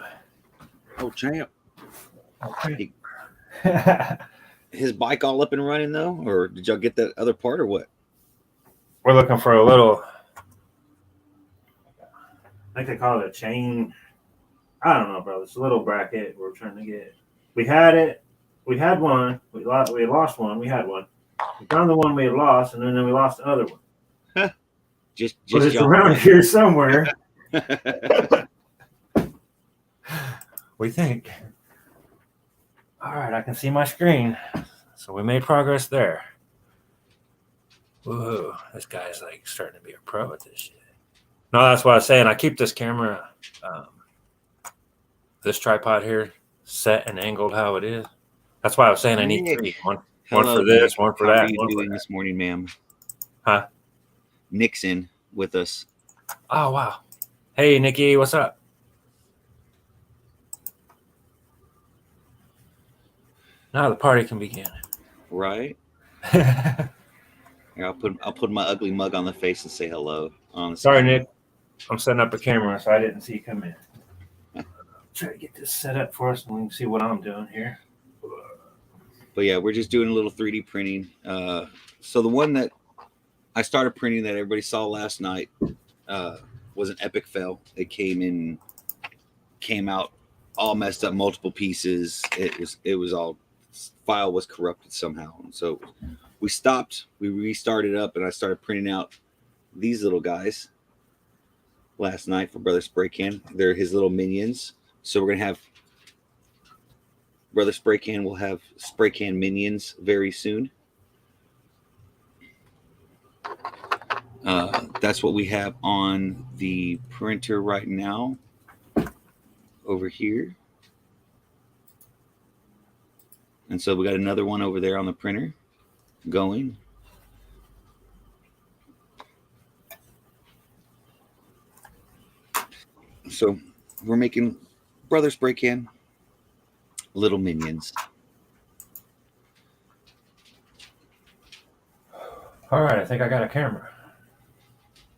Oh, champ. Okay. His bike all up and running though, or did y'all get that other part or what? We're looking for a little, I think they call it a chain. I don't know, bro. It's a little bracket we're trying to get. We had it. We had one. We lost one. We had one. We found the one we had lost, and then we lost the other one. Just But it's y'all. around here somewhere. We think. All right, I can see my screen. So we made progress there. Whoa, this guy's like starting to be a pro at this shit. No, that's what I was saying. I keep this camera, this tripod here, set and angled how it is. That's why I was saying I need Nick. three. One Hello, for this, Nick. one for How that. are you One for doing that. this morning, ma'am? Huh? Nixon with us. Oh, wow. Hey, Nikki, what's up? Now the party can begin. Right? Here, I'll put my ugly mug on the face and say hello. Sorry, Nick. I'm setting up a camera, so I didn't see you come in. Try to get this set up for us, and we can see what I'm doing here. But yeah, we're just doing a little 3D printing. So the one that I started printing that everybody saw last night was an epic fail. It came out all messed up, multiple pieces. It was all, file was corrupted somehow. And so we stopped, we restarted up, and I started printing out these little guys last night for Brother Spray Can. They're his little minions. So we're gonna have Brother Spray Can will have Spray Can minions very soon. That's what we have on the printer right now over here. And so we got another one over there on the printer going. So we're making Brother Spray Can little minions. All right, I think I got a camera.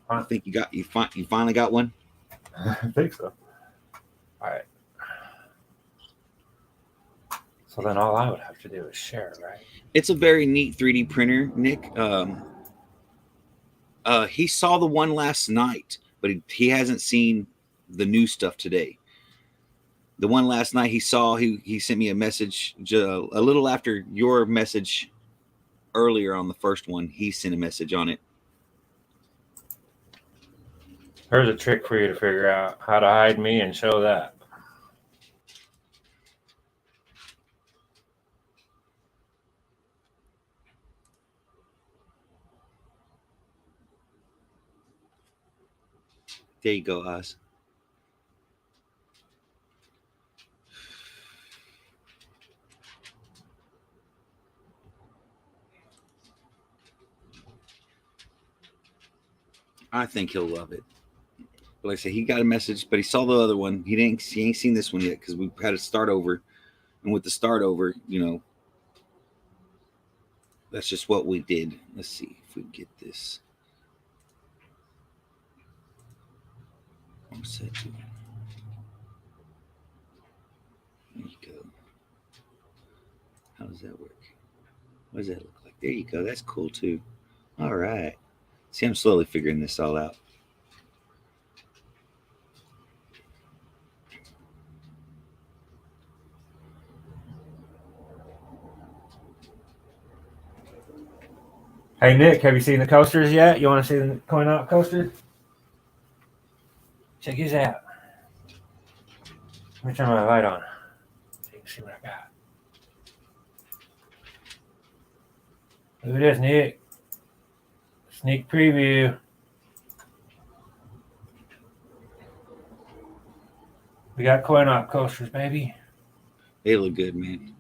I think you finally got one. I think so. All right. So then all I would have to do is share, right? It's a very neat 3D printer, Nick. He saw the one last night, but he hasn't seen the new stuff today. The one last night he saw, he sent me a message a little after your message earlier on the first one. He sent a message on it. There's a trick for you to figure out how to hide me and show that. There you go, Oz. I think he'll love it. But like I said, he got a message, but he saw the other one. He ain't seen this one yet because we had to start over. And with the start over, that's just what we did. Let's see if we can get this. What's that doing? There you go. How does that work? What does that look like? There you go. That's cool too. All right. See, I'm slowly figuring this all out. Hey, Nick, have you seen the coasters yet? You want to see the coin-op coaster? Check his out. Let me turn my light on so you can see what I got. Look at this, Nick. Sneak preview. We got coin-op coasters, baby. They look good, man.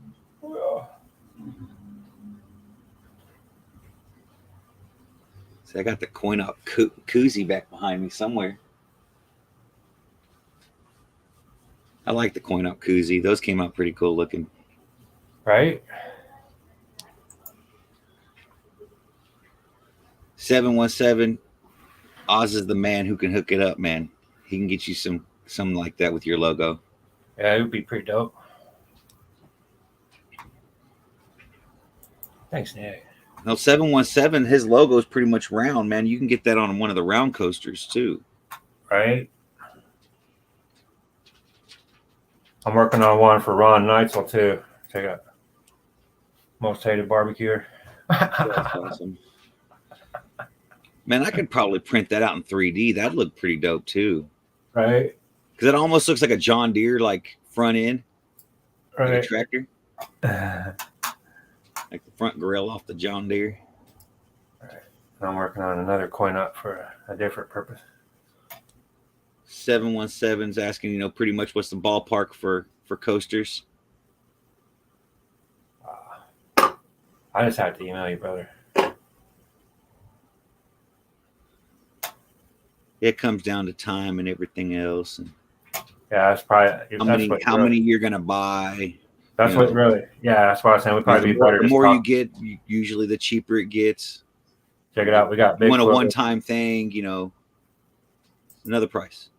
See, I got the coin-op koozie back behind me somewhere. I like the coin-op koozie. Those came out pretty cool looking. Right? 717. Oz is the man who can hook it up, man. He can get you something like that with your logo. Yeah, it would be pretty dope. Thanks, Nick. No, 717, his logo is pretty much round, man. You can get that on one of the round coasters too. Right? I'm working on one for Ron Neitzel too. Check out Most Hated Barbecue. That's awesome. Man, I could probably print that out in 3D. That'd look pretty dope too. Right? Because it almost looks like a John Deere like front end, like a tractor. Like the front grill off the John Deere. Right. I'm working on another coin-op for a different purpose. 717's asking, pretty much what's the ballpark for coasters? I just have to email you, brother. It comes down to time and everything else, and Yeah, that's probably how many you're gonna buy. That's what really. Yeah, that's why I was saying we probably be better. The more you get, usually the cheaper it gets. Check it out. We got big. Want a one-time thing, another price.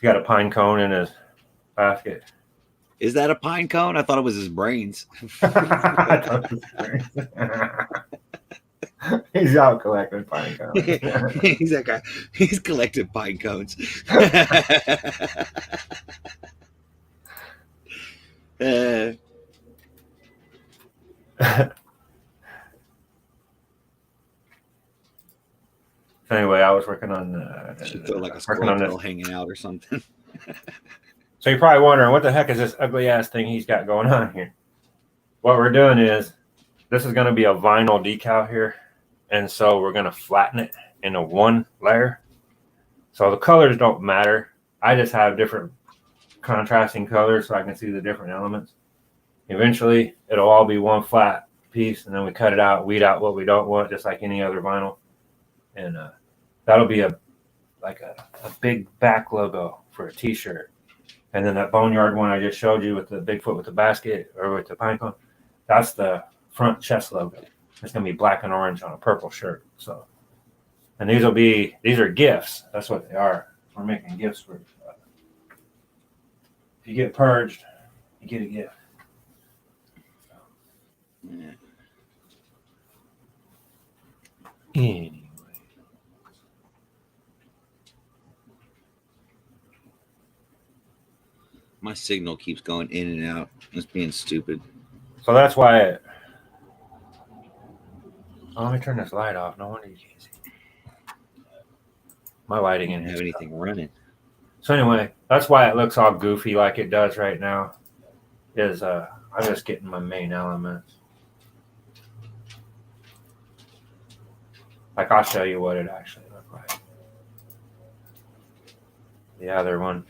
He got a pine cone in his basket. Is that a pine cone? I thought it was his brains. He's out collecting pine cones. He's that guy. He's collecting pine cones. Anyway, I was working on should throw like a squirrel hanging out or something. So you're probably wondering, what the heck is this ugly ass thing he's got going on here? What we're doing is, this is going to be a vinyl decal here, and so we're going to flatten it into one layer. So the colors don't matter. I just have different contrasting colors so I can see the different elements. Eventually, it'll all be one flat piece, and then we cut it out, weed out what we don't want, just like any other vinyl. And that'll be a big back logo for a t-shirt. And then that boneyard one I just showed you with the Bigfoot with the basket or with the pine cone, that's the front chest logo. It's gonna be black and orange on a purple shirt. So, and these are gifts. That's what they are. We're making gifts for. If you get purged, you get a gift. Yeah. Anyway. My signal keeps going in and out. It's being stupid. So that's why. Let me turn this light off. No wonder you can't see. My lighting in Didn't here. have anything running. So anyway, that's why it looks all goofy like it does right now. Is I'm just getting my main elements. Like I'll show you what it actually looked like. The other one.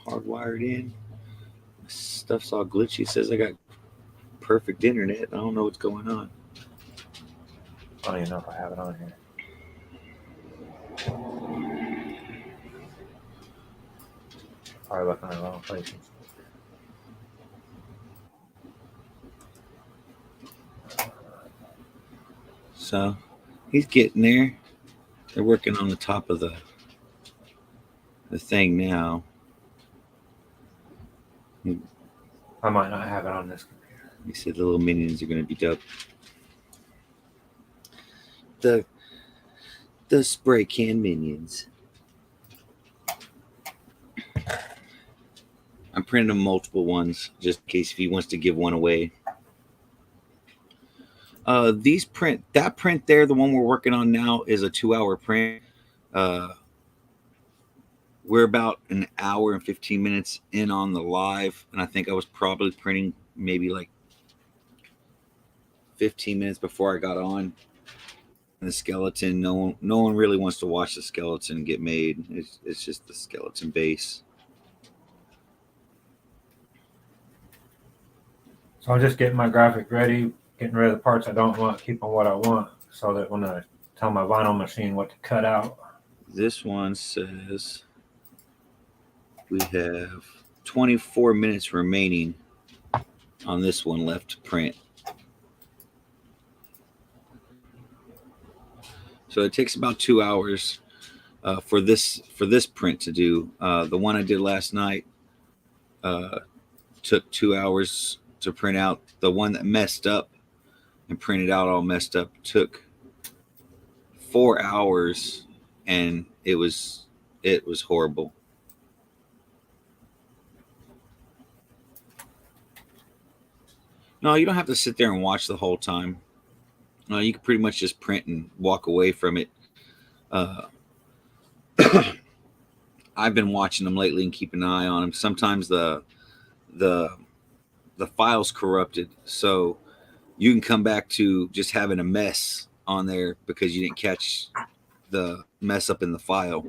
Hardwired in. Stuff's all glitchy. It says I got perfect internet. I don't know what's going on. I don't even know if I have it on here. Probably looking in the wrong places. So he's getting there. They're working on the top of the thing now. I might not have it on this computer. He said the little minions are going to be dope. The spray can minions. I'm printing him multiple ones just in case if he wants to give one away. That print there, the one we're working on now, is a 2-hour print. We're about an hour and 15 minutes in on the live, and I think I was probably printing maybe like 15 minutes before I got on. And the skeleton, no one really wants to watch the skeleton get made. It's just the skeleton base. So I'm just getting my graphic ready, getting rid of the parts I don't want, keeping what I want, so that when I tell my vinyl machine what to cut out. This one says we have 24 minutes remaining on this one left to print. So it takes about 2 hours for this print to do. The one I did last night took 2 hours to print out. The one that messed up and printed out all messed up took 4 hours, and it was horrible. No, you don't have to sit there and watch the whole time. No, you can pretty much just print and walk away from it. I've been watching them lately and keep an eye on them. Sometimes the file's corrupted, so you can come back to just having a mess on there because you didn't catch the mess up in the file.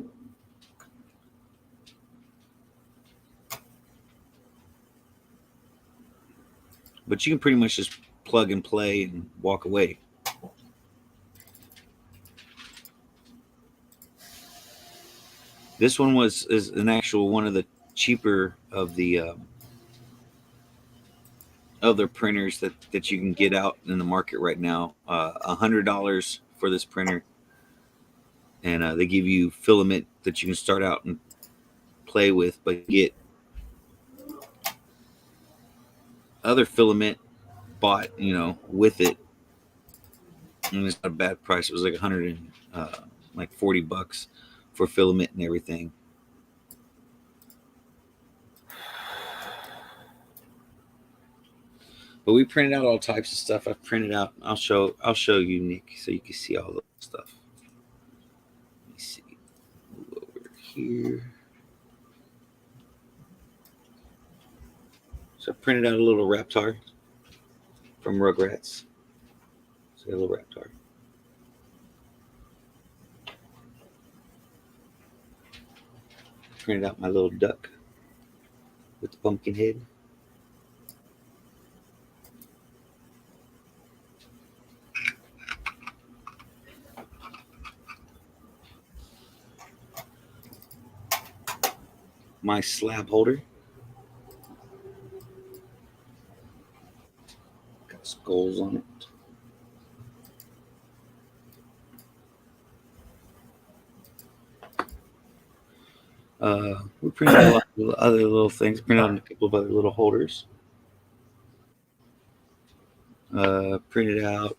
But you can pretty much just plug and play and walk away. This one is an actual one of the cheaper of the other printers that you can get out in the market right now. $100 for this printer, and they give you filament that you can start out and play with, but get other filament bought, with it. And it's not a bad price. It was like $40 for filament and everything. But we printed out all types of stuff. I've printed out. I'll show you, Nick, so you can see all the stuff. Let me see. Move over here. So I printed out a little Raptor from Rugrats. So a little Raptor. Printed out my little duck with the pumpkin head. my slab holder. Got skulls on it. We printed out a lot of other little things. Printed out a couple of other little holders. Printed out.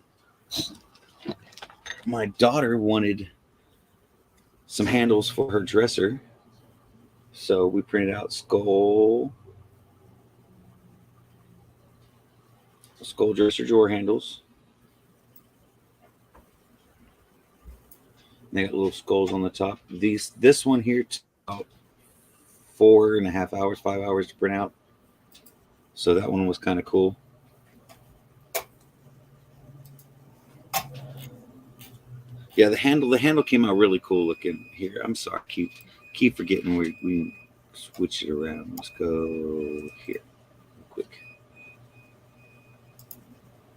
My daughter wanted some handles for her dresser, so we printed out skull dresser drawer handles. They got little skulls on the top. This one here took about 4.5 hours, 5 hours to print out. So that one was kind of cool. Yeah, the handle came out really cool looking. Here, I'm sorry, keep forgetting we switch it around. Let's go here, real quick.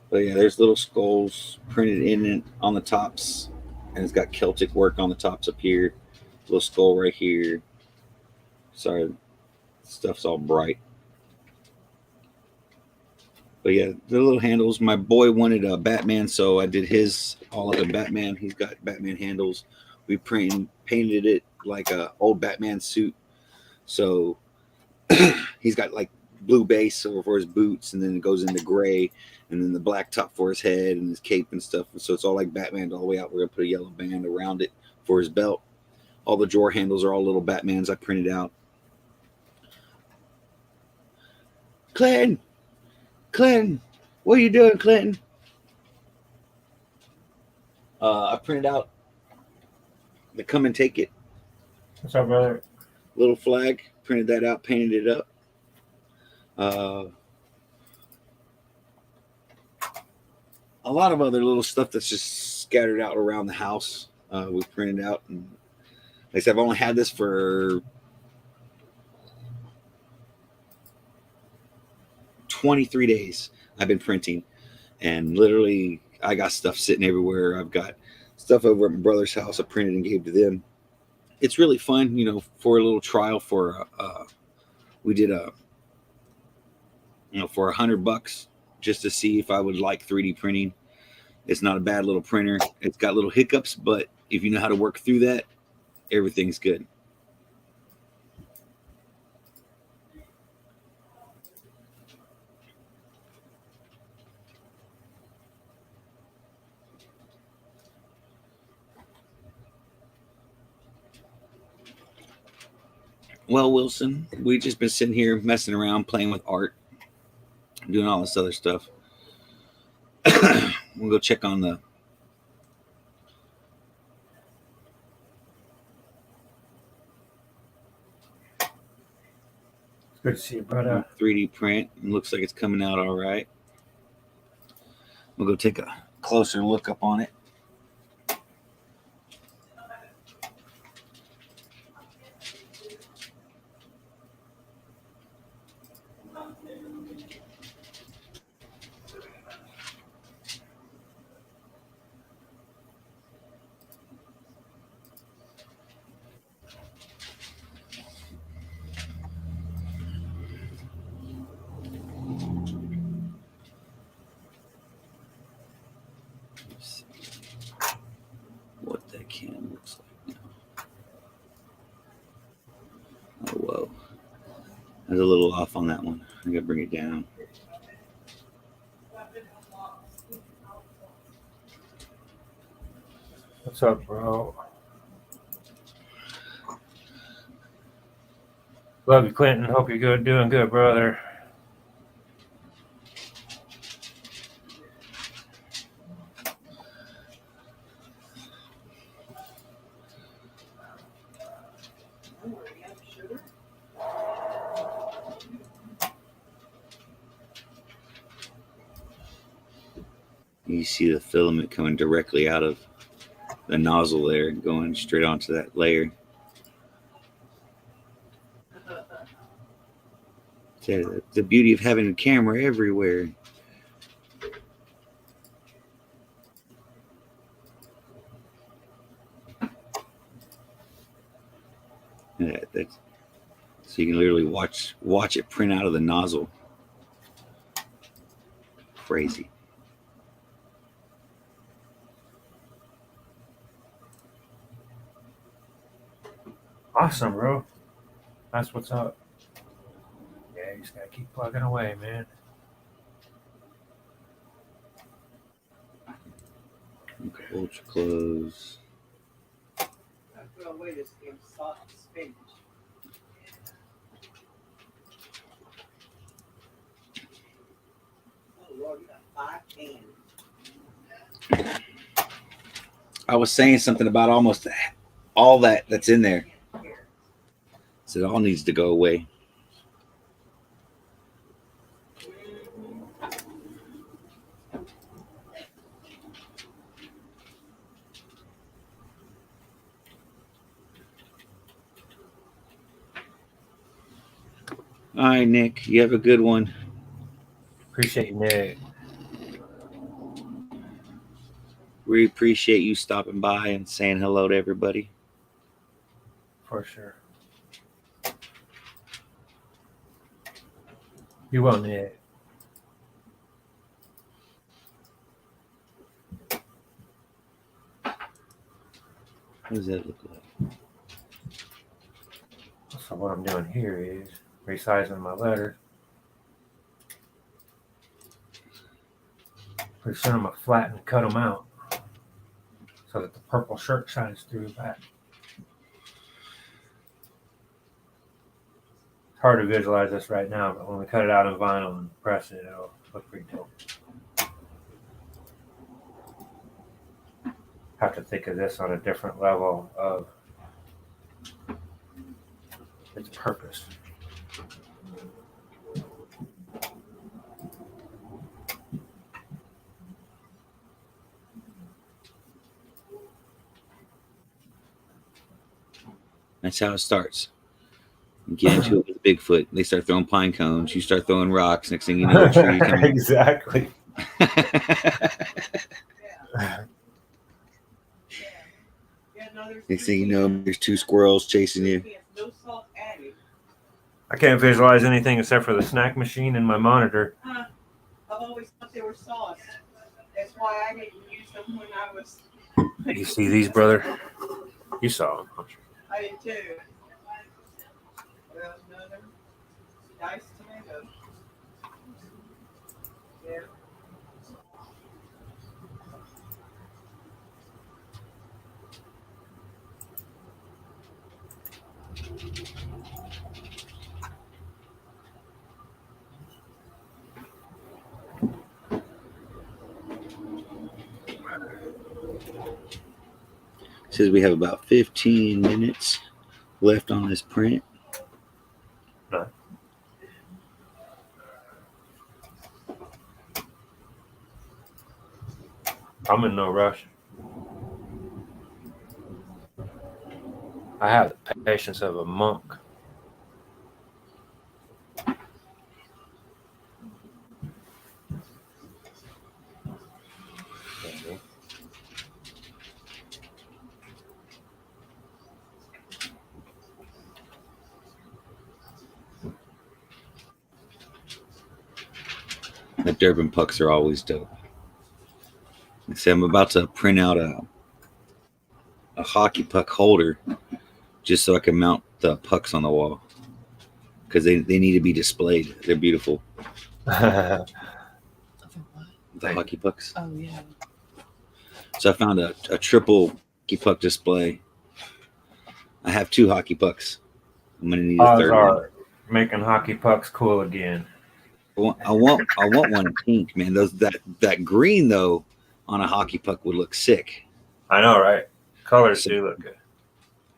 But yeah, there's little skulls printed in it on the tops, and it's got Celtic work on the tops up here. Little skull right here. Sorry, stuff's all bright. But yeah, the little handles. My boy wanted a Batman, so I did his all up in Batman. He's got Batman handles. We painted it like a old Batman suit. So he's got like blue base over for his boots, and then it goes into gray, and then the black top for his head and his cape and stuff. So it's all like Batman all the way out. We're gonna put a yellow band around it for his belt. All the drawer handles are all little Batmans I printed out. Clinton, what are you doing, Clinton? I printed out the come and take it. What's up, brother? Little flag. Printed that out, painted it up. A lot of other little stuff that's just scattered out around the house. We printed out. And like I said, I've only had this for 23 days. I've been printing, and literally I got stuff sitting everywhere. I've got stuff over at my brother's house I printed and gave to them. It's really fun, for a little trial for we did for $100 just to see if I would like 3D printing. It's not a bad little printer. It's got little hiccups, but if you know how to work through that, everything's good. Well, Wilson, we've just been sitting here messing around, playing with art, doing all this other stuff. We'll go check on the Good to see you, brother. 3D print. It looks like it's coming out all right. We'll go take a closer look up on it. What that can looks like now. Oh, whoa. I was a little off on that one. I gotta bring it down. What's up, bro? Love you, Clinton. Hope you're doing good, brother. You see the filament coming directly out of the nozzle there, going straight onto that layer. The beauty of having a camera everywhere. So So you can literally watch it print out of the nozzle. Crazy. Awesome, bro. That's what's up. Yeah, you just gotta keep plugging away, man. Okay, ultra close. Away this damn soft spinach. Oh Lord, you got 5 cans. I was saying something about almost all that's in there. So it all needs to go away. All right, Nick, you have a good one. Appreciate you, Nick. We appreciate you stopping by and saying hello to everybody. For sure. You will, Nick. What does that look like? So what I'm doing here is resizing my letters. Pretty soon I'm gonna flatten and cut them out so that the purple shirt shines through back. It's hard to visualize this right now, but when we cut it out in vinyl and press it, it'll look pretty dope. Have to think of this on a different level of its purpose. That's how it starts. You get into it with Bigfoot. They start throwing pine cones. You start throwing rocks. Next thing you know, a tree coming. Exactly. Next thing you know, there's 2 squirrels chasing you. No salt added. I can't visualize anything except for the snack machine and my monitor. I've always thought they were sauce. That's why I didn't use them when I was. You see these, brother? You saw them. I did too. Well, another diced tomato. Yeah. Says we have about 15 minutes left on this print. No. I'm in no rush. I have the patience of a monk. The Durban pucks are always dope. I say I'm about to print out a hockey puck holder just so I can mount the pucks on the wall because they need to be displayed. They're beautiful. Of what? The hockey pucks. Oh yeah. So I found a triple hockey puck display. I have 2 hockey pucks. I'm gonna need a Odds third one. are making hockey pucks cool again. I want one in pink, man. That green though on a hockey puck would look sick. I know, right? Colors do look good.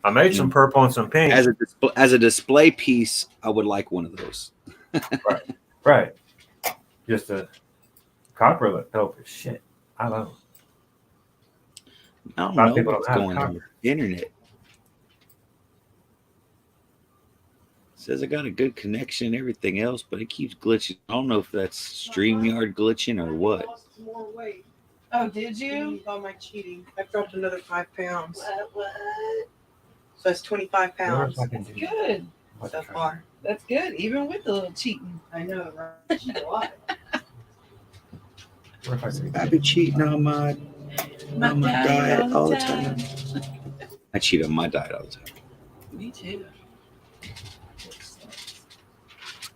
I made some purple and some pink. As a display piece, I would like one of those. Right. Just a copper look dope as shit. I love it. I don't A lot of know people what's don't have going on copper. with the internet. Says I got a good connection and everything else, but it keeps glitching. I don't know if that's StreamYard glitching or what. I lost more weight. Oh, did you? By my cheating. I dropped another 5 pounds. What? So that's 25 Wonder pounds if I can do Good. what so try. far. That's good, even with the little cheating. I know, right? Cheat a lot. What if I say I be cheating on my diet all the time. I cheat on my diet all the time. Me too.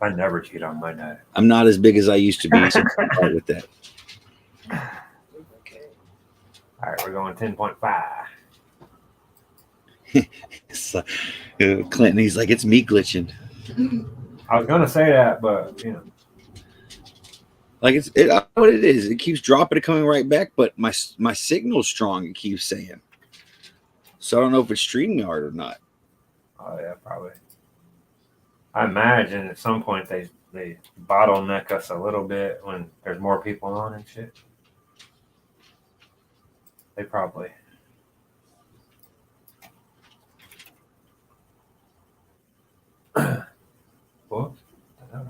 I never cheat on my diet. I'm not as big as I used to be, so I'm all right with that. Okay. All right, we're going 10.5. It's like, Clinton, he's like, it's me glitching. I was gonna say that, but you know, Like I know what it is. It keeps dropping and coming right back, but my signal's strong. It keeps saying. So I don't know if it's StreamYard or not. oh yeah, probably. I imagine at some point they bottleneck us a little bit when there's more people on and shit. They probably. Whoops.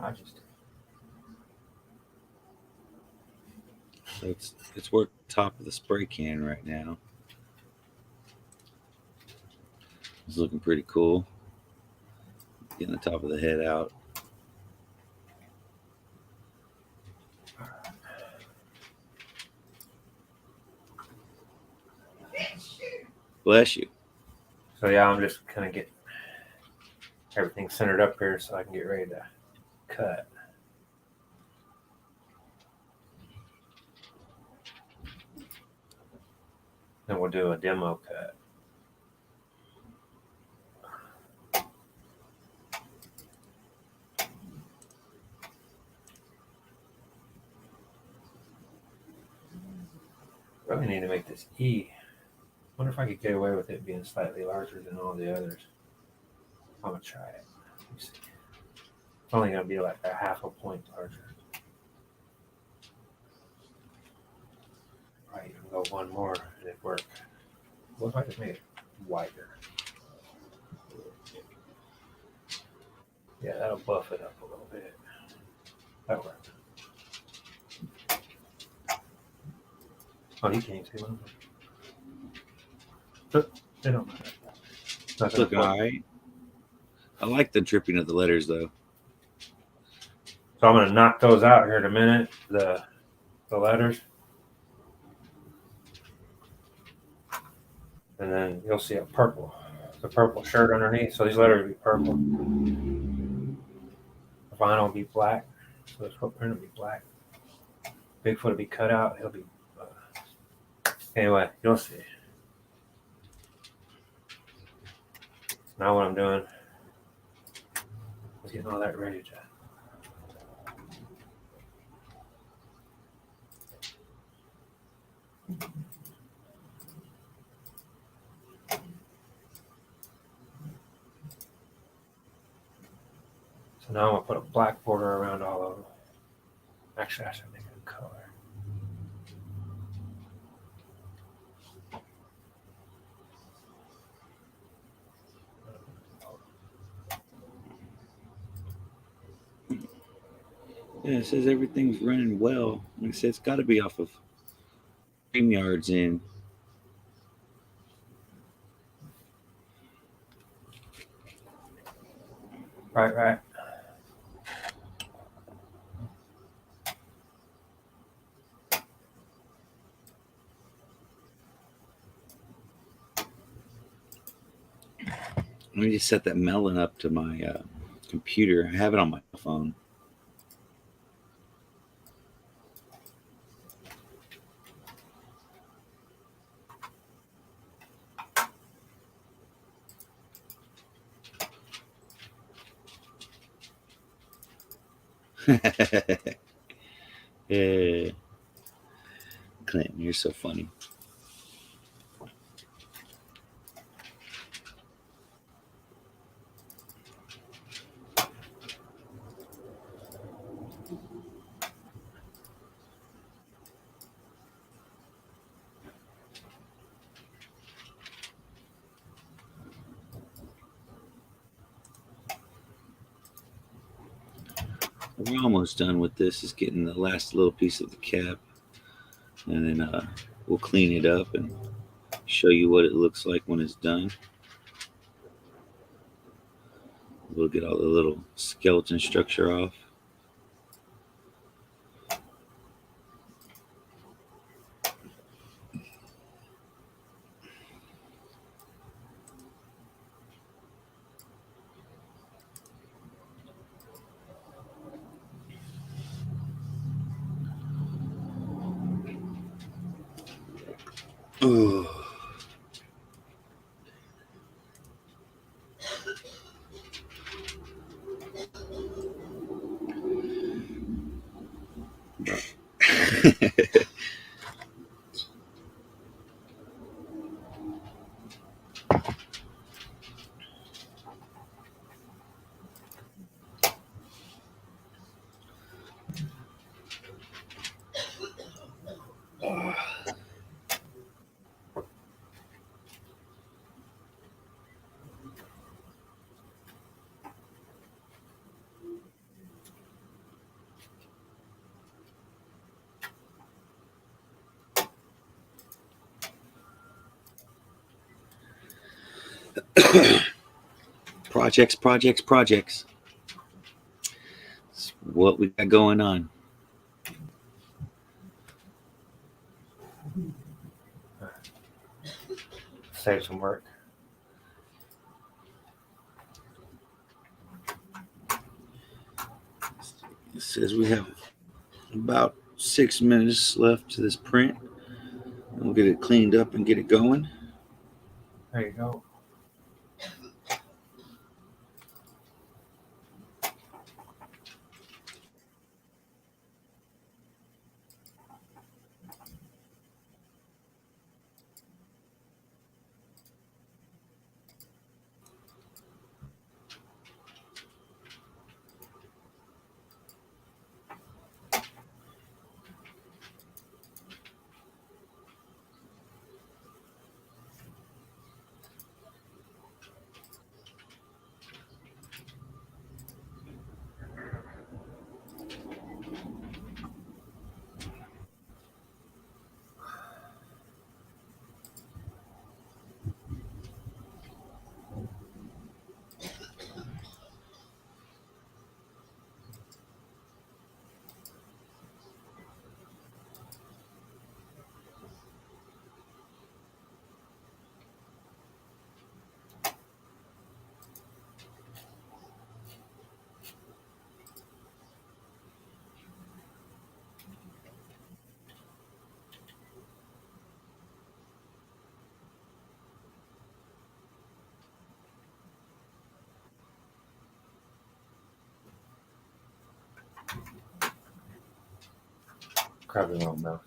I just. So it's work top of the spray can right now. It's looking pretty cool. Getting the top of the head out. Bless you. So yeah, I'm just gonna get everything centered up here so I can get ready to cut. Then we'll do a demo cut. Really need to make this E. Wonder if I could get away with it being slightly larger than all the others. I'm gonna try it. Let me see. It's only gonna be like a half a point larger. Probably even go one more and it work. What if I could make it wider? Yeah, that'll buff it up a little bit. That'll work. Oh, you can't see one. They don't matter. It's looking all right. I like the dripping of the letters though. So I'm gonna knock those out here in a minute. The letters, and then you'll see a purple shirt underneath. So these letters will be purple. The vinyl will be black. So the footprint will be black. Bigfoot will be cut out. He'll be. Anyway, you'll see. Now what I'm doing is getting all that ready to. So now I'm gonna put a black border around all of them. Actually, I should make it a color. Yeah, it says everything's running well. Like I said, it's got to be off of StreamYard's in. Right. Let me just set that melon up to my computer. I have it on my phone. Yeah. Clinton, you're so funny. We're almost done with this. Is getting the last little piece of the cap, and then we'll clean it up and show you what it looks like when it's done. We'll get all the little skeleton structure off. Oh. Projects. That's what we got going on. Save some work. It says we have about 6 minutes left to this print. We'll get it cleaned up and get it going. There you go. Grab your little mouse.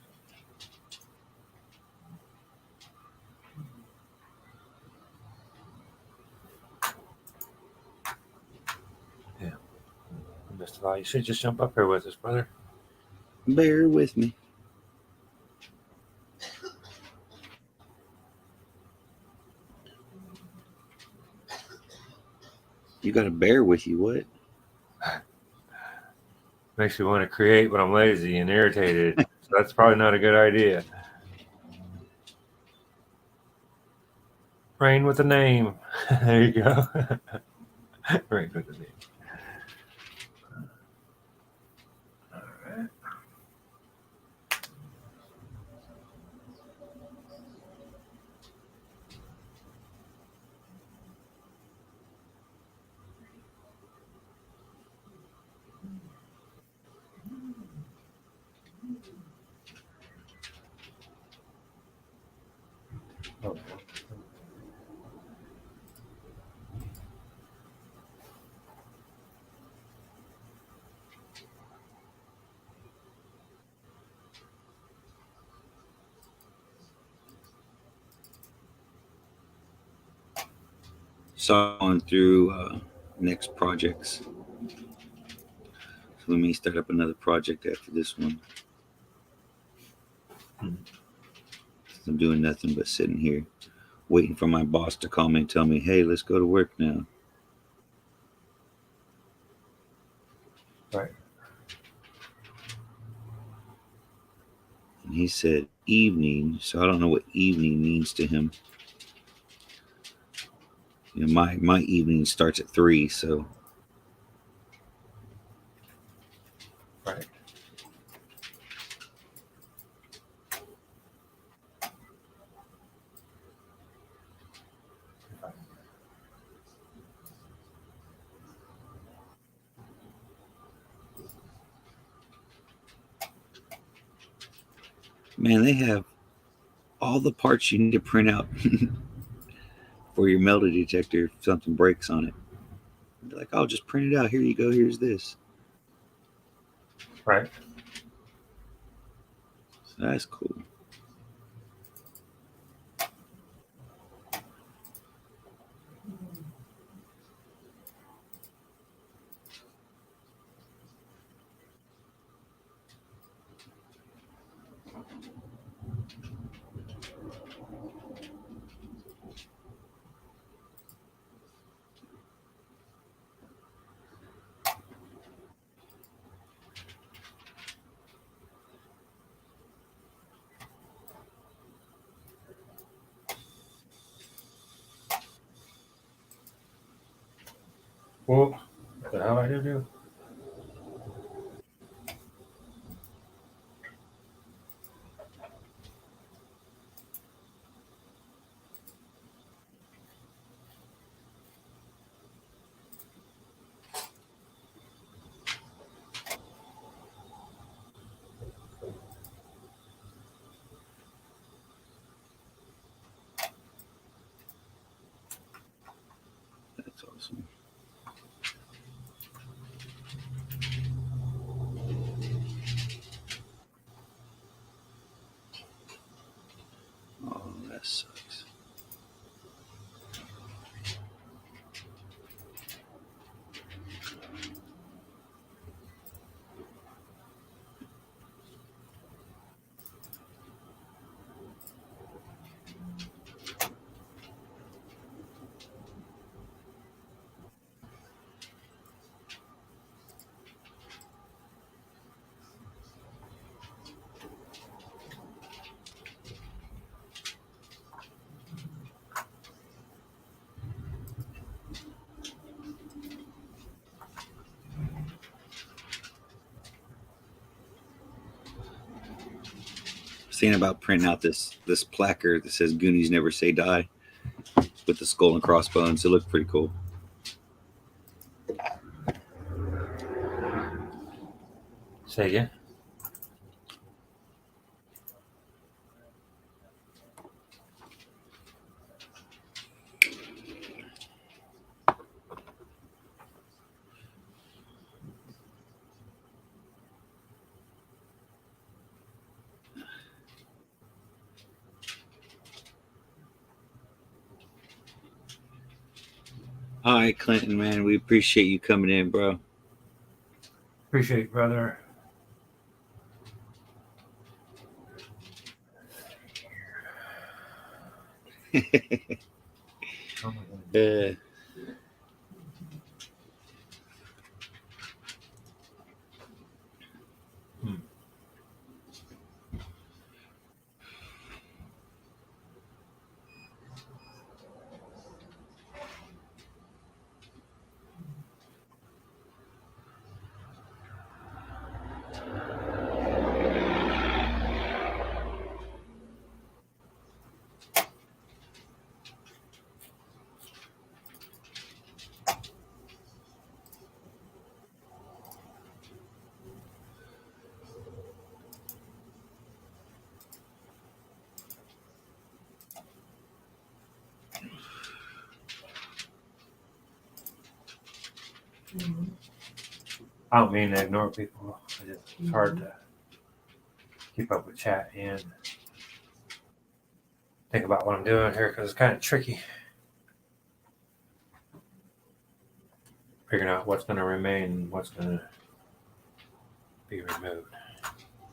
Yeah. Best of all, you should just jump up here with us, brother. Bear with me. You got a bear with you, what? Makes me want to create, but I'm lazy and irritated. So that's probably not a good idea. Rain with a name. There you go. Rain with a name. All right. Oh. So on through next projects. So let me start up another project after this one. I'm doing nothing but sitting here waiting for my boss to call me and tell me, hey, let's go to work now. Right. And he said evening, so I don't know what evening means to him. You know, my evening starts at 3, so Man, they have all the parts you need to print out for your metal detector if something breaks on it. They're like, "Oh, just print it out. Here you go. Here's this." Right. So that's cool. Whoop. What the hell I do? That's awesome. Oh, that sucks. Thinking about printing out this placard that says "Goonies never say die" with the skull and crossbones. It looked pretty cool. Say again. All right, Clinton, man, we appreciate you coming in, bro. Appreciate it, brother. Oh my God. I don't mean to ignore people. It's hard to keep up with chat and think about what I'm doing here because it's kind of tricky. Figuring out what's going to remain and what's going to be removed.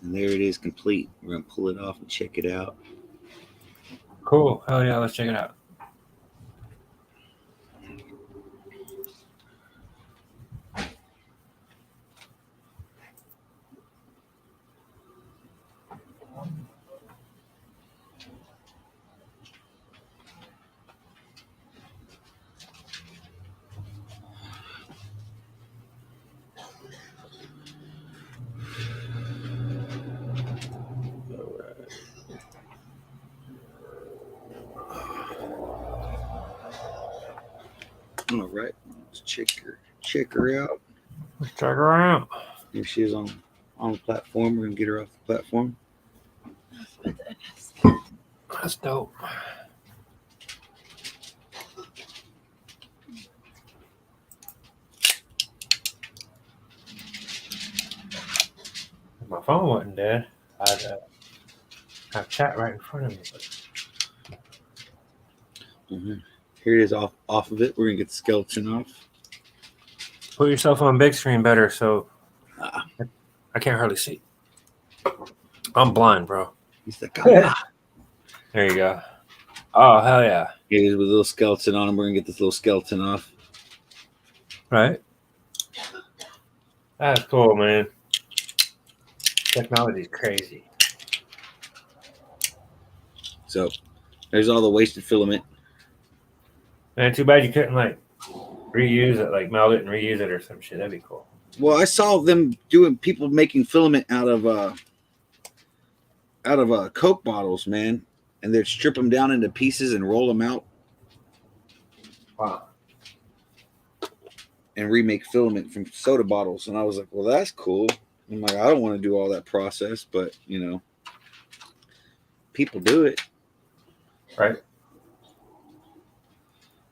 And there it is, complete. We're gonna pull it off and check it out. Cool. Oh yeah, let's check it out. All right, let's check her out. Let's check her out. If she's on the platform, we're gonna get her off the platform. That's dope. If my phone wasn't dead, I'd have chat right in front of me. Mhm. Here it is off of it. We're gonna get the skeleton off. Put yourself on big screen better, so Ah. I can't hardly see. I'm blind, bro. He's like, ah. There you go. Oh, hell yeah. Here's with a little skeleton on him. We're gonna get this little skeleton off. Right? That's cool, man. Technology's crazy. So there's all the wasted filament. Man, too bad you couldn't like reuse it, like melt it and reuse it or some shit. That'd be cool. Well, I saw them doing people making filament out of Coke bottles, man, and they'd strip them down into pieces and roll them out Wow. and remake filament from soda bottles. And I was like, well, that's cool. I'm like, I don't want to do all that process, but you know, people do it. Right.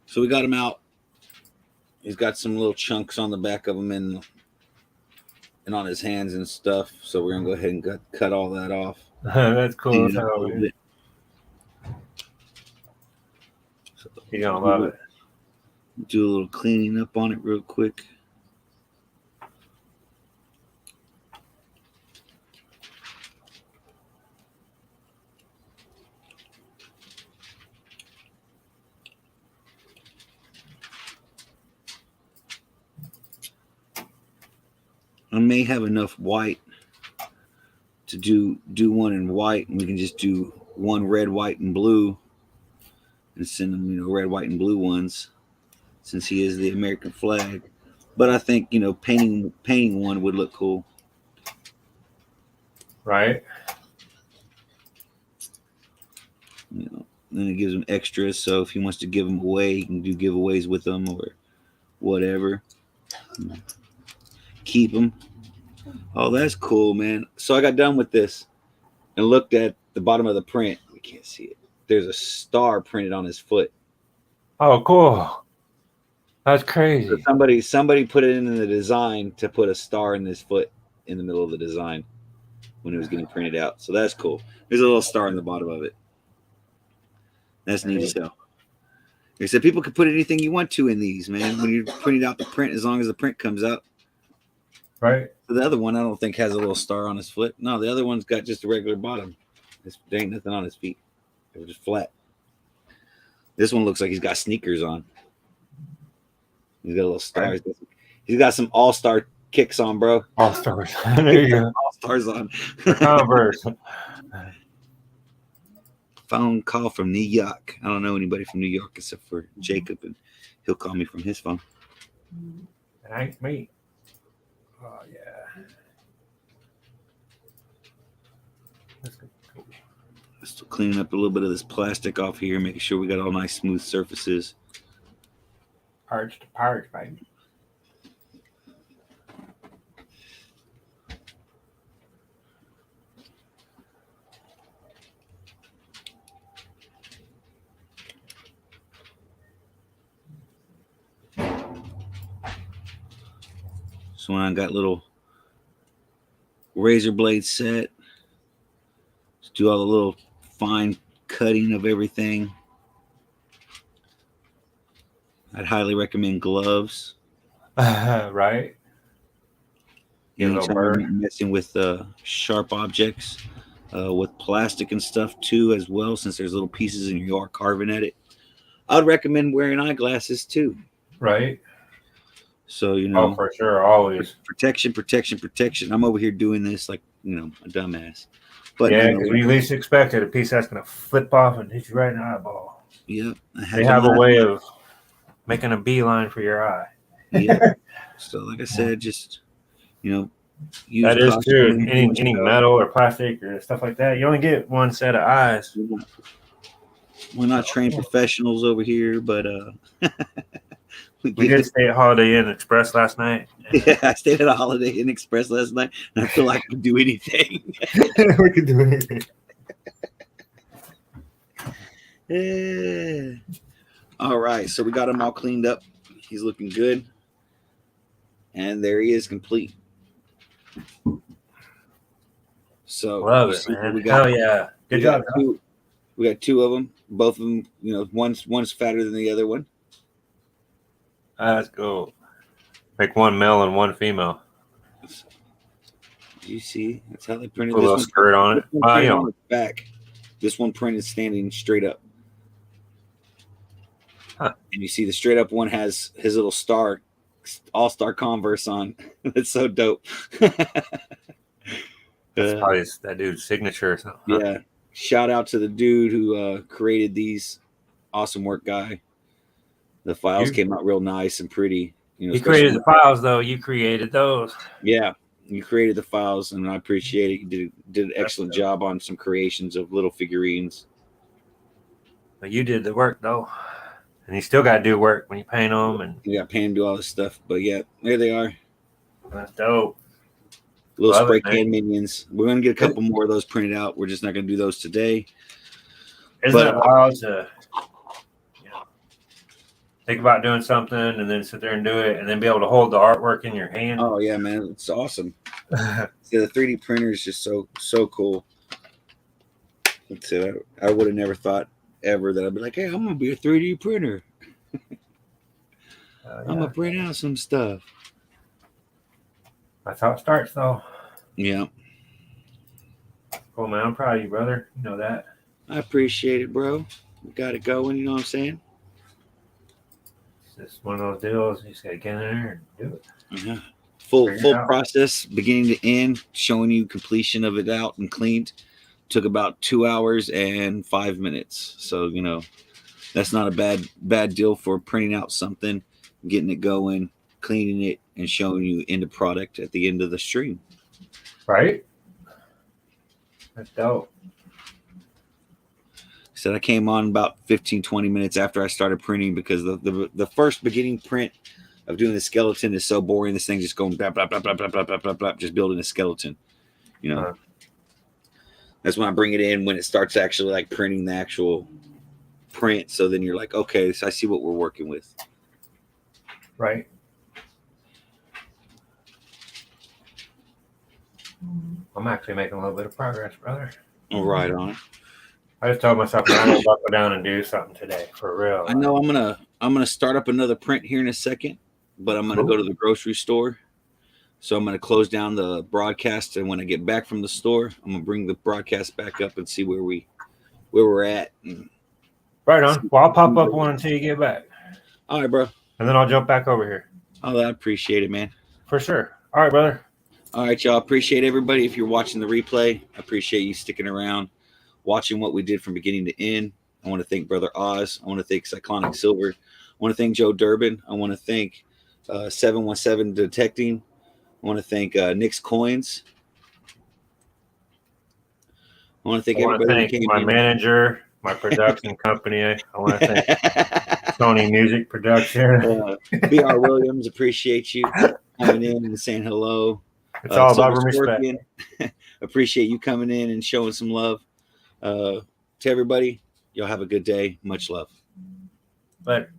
So we got him out. He's got some little chunks on the back of him and on his hands and stuff. So we're gonna go ahead and cut all that off. That's cool. Clean That's it up a how little it is. bit. So You're gonna love it. do a little cleaning up on it real quick. I may have enough white to do one in white, and we can just do one red, white, and blue, and send them, red, white, and blue ones, since he is the American flag. But I think painting one would look cool. Right. Then it gives him extras. So if he wants to give them away, he can do giveaways with them or whatever. Keep them. Oh, that's cool, man. So I got done with this and looked at the bottom of the print. We can't see it. There's a star printed on his foot. Oh, cool. That's crazy. So somebody put it in the design to put a star in his foot in the middle of the design when it was getting printed out. So that's cool. There's a little star in the bottom of it. That's neat as hell. They said people can put anything you want to in these, man. When you're printing out the print, as long as the print comes out. Right. The other one, I don't think has a little star on his foot. No, the other one's got just a regular bottom. There ain't nothing on his feet. They're just flat. This one looks like he's got sneakers on. He's got a little stars. He's got some all-star kicks on, bro. All stars. There you go. All stars on. Converse. Phone call from New York. I don't know anybody from New York except for Jacob, and he'll call me from his phone. It ain't me. Oh yeah. Still cleaning up a little bit of this plastic off here, making sure we got all nice smooth surfaces. Parts to parts, baby. So when I got little razor blade set, just do all the little fine cutting of everything. I'd highly recommend gloves. Right. Get a little Anytime burn. you're messing with sharp objects, with plastic and stuff too, as well, since there's little pieces and you are carving at it. I'd recommend wearing eyeglasses too. Right. So, Oh, for sure. Always. protection. I'm over here doing this like, a dumbass. But Yeah, because when you least expect it, a piece that's going to flip off and hit you right in the eyeball. Yep. They have a way of making a beeline for your eye. Yeah. So, like I said, just, use That is caution true. when Any you go. metal or plastic or stuff like that, you only get one set of eyes. We're not trained professionals over here, but We did stay at Holiday Inn Express last night. Yeah, I stayed at a Holiday Inn Express last night, and I feel like I could do anything. We could do anything. Yeah. All right, so we got him all cleaned up. He's looking good, and there he is, complete. So Love you it, see what man. we got. Hell yeah. Good We job. got two. We got two of them. Both of them, one's fatter than the other one. Let's go. Make one male and one female. You see, that's how they printed Put a this little one. skirt on it. This one Well, printed you on know, its back. This one printed standing straight up. Huh. And you see the straight up one has his little star, all-star Converse on. That's so dope. that's probably that dude's signature or something. Huh? Yeah. Shout out to the dude who created these. Awesome work, guy. The files You- came out real nice and pretty. You especially- created the files, though. You created those. Yeah, you created the files, and I appreciate it. You did an excellent dope. job on some creations of little figurines. But you did the work, though. And you still got to do work when you paint them. And You got Pam do all this stuff, but yeah, there they are. that's dope. Little Love spray it, man. can minions. We're gonna get a couple more of those printed out. We're just not gonna do those today. Isn't But- it wild to think about doing something and then sit there and do it and then be able to hold the artwork in your hand? Oh yeah, man, it's awesome. See, the 3D printer is just so cool. So I would have never thought ever that I'd be like, hey, I'm gonna be a 3D printer. I'm gonna print out some stuff. That's how it starts, though. Yeah, Cool, man. I'm proud of you, brother. You know that. I appreciate it, bro. We got it going. You know what I'm saying? It's just one of those deals. You just got to get in there and do it. Yeah. Full Figure it out. process, beginning to end, showing you completion of it out and cleaned. Took about 2 hours and 5 minutes. So that's not a bad deal for printing out something, getting it going, cleaning it, and showing you end product at the end of the stream. Right? That's dope. Said I came on about 15-20 minutes after I started printing because the first beginning print of doing the skeleton is so boring. This thing just going blah blah blah blah blah blah blah blah blah, just building a skeleton. That's when I bring it in when it starts actually like printing the actual print. So then you're like, okay, so I see what we're working with. Right. I'm actually making a little bit of progress, brother. All right on it. I just told myself I'm gonna buckle down and do something today for real. I know I'm gonna start up another print here in a second, but I'm gonna go to the grocery store. So I'm gonna close down the broadcast, and when I get back from the store, I'm gonna bring the broadcast back up and see where we're at. Right on. Well, I'll pop up one until you get back, All right, bro. and then I'll jump back over here Oh, I appreciate it, man. for sure. All right, brother. All right, y'all. Appreciate everybody. If you're watching the replay, I appreciate you sticking around, watching what we did from beginning to end. I want to thank Brother Oz. I want to thank Cyclonic Silver. I want to thank Joe Durbin. I want to thank 717 Detecting. I want to thank Nick's Coins. I want to thank I want to everybody thank who my came in. manager, my production company. I want to thank Sony Music Production. BR Williams, appreciate you coming in and saying hello. It's all about Silver respect. Scorpion, appreciate you coming in and showing some love. To everybody, y'all have a good day. Much love. But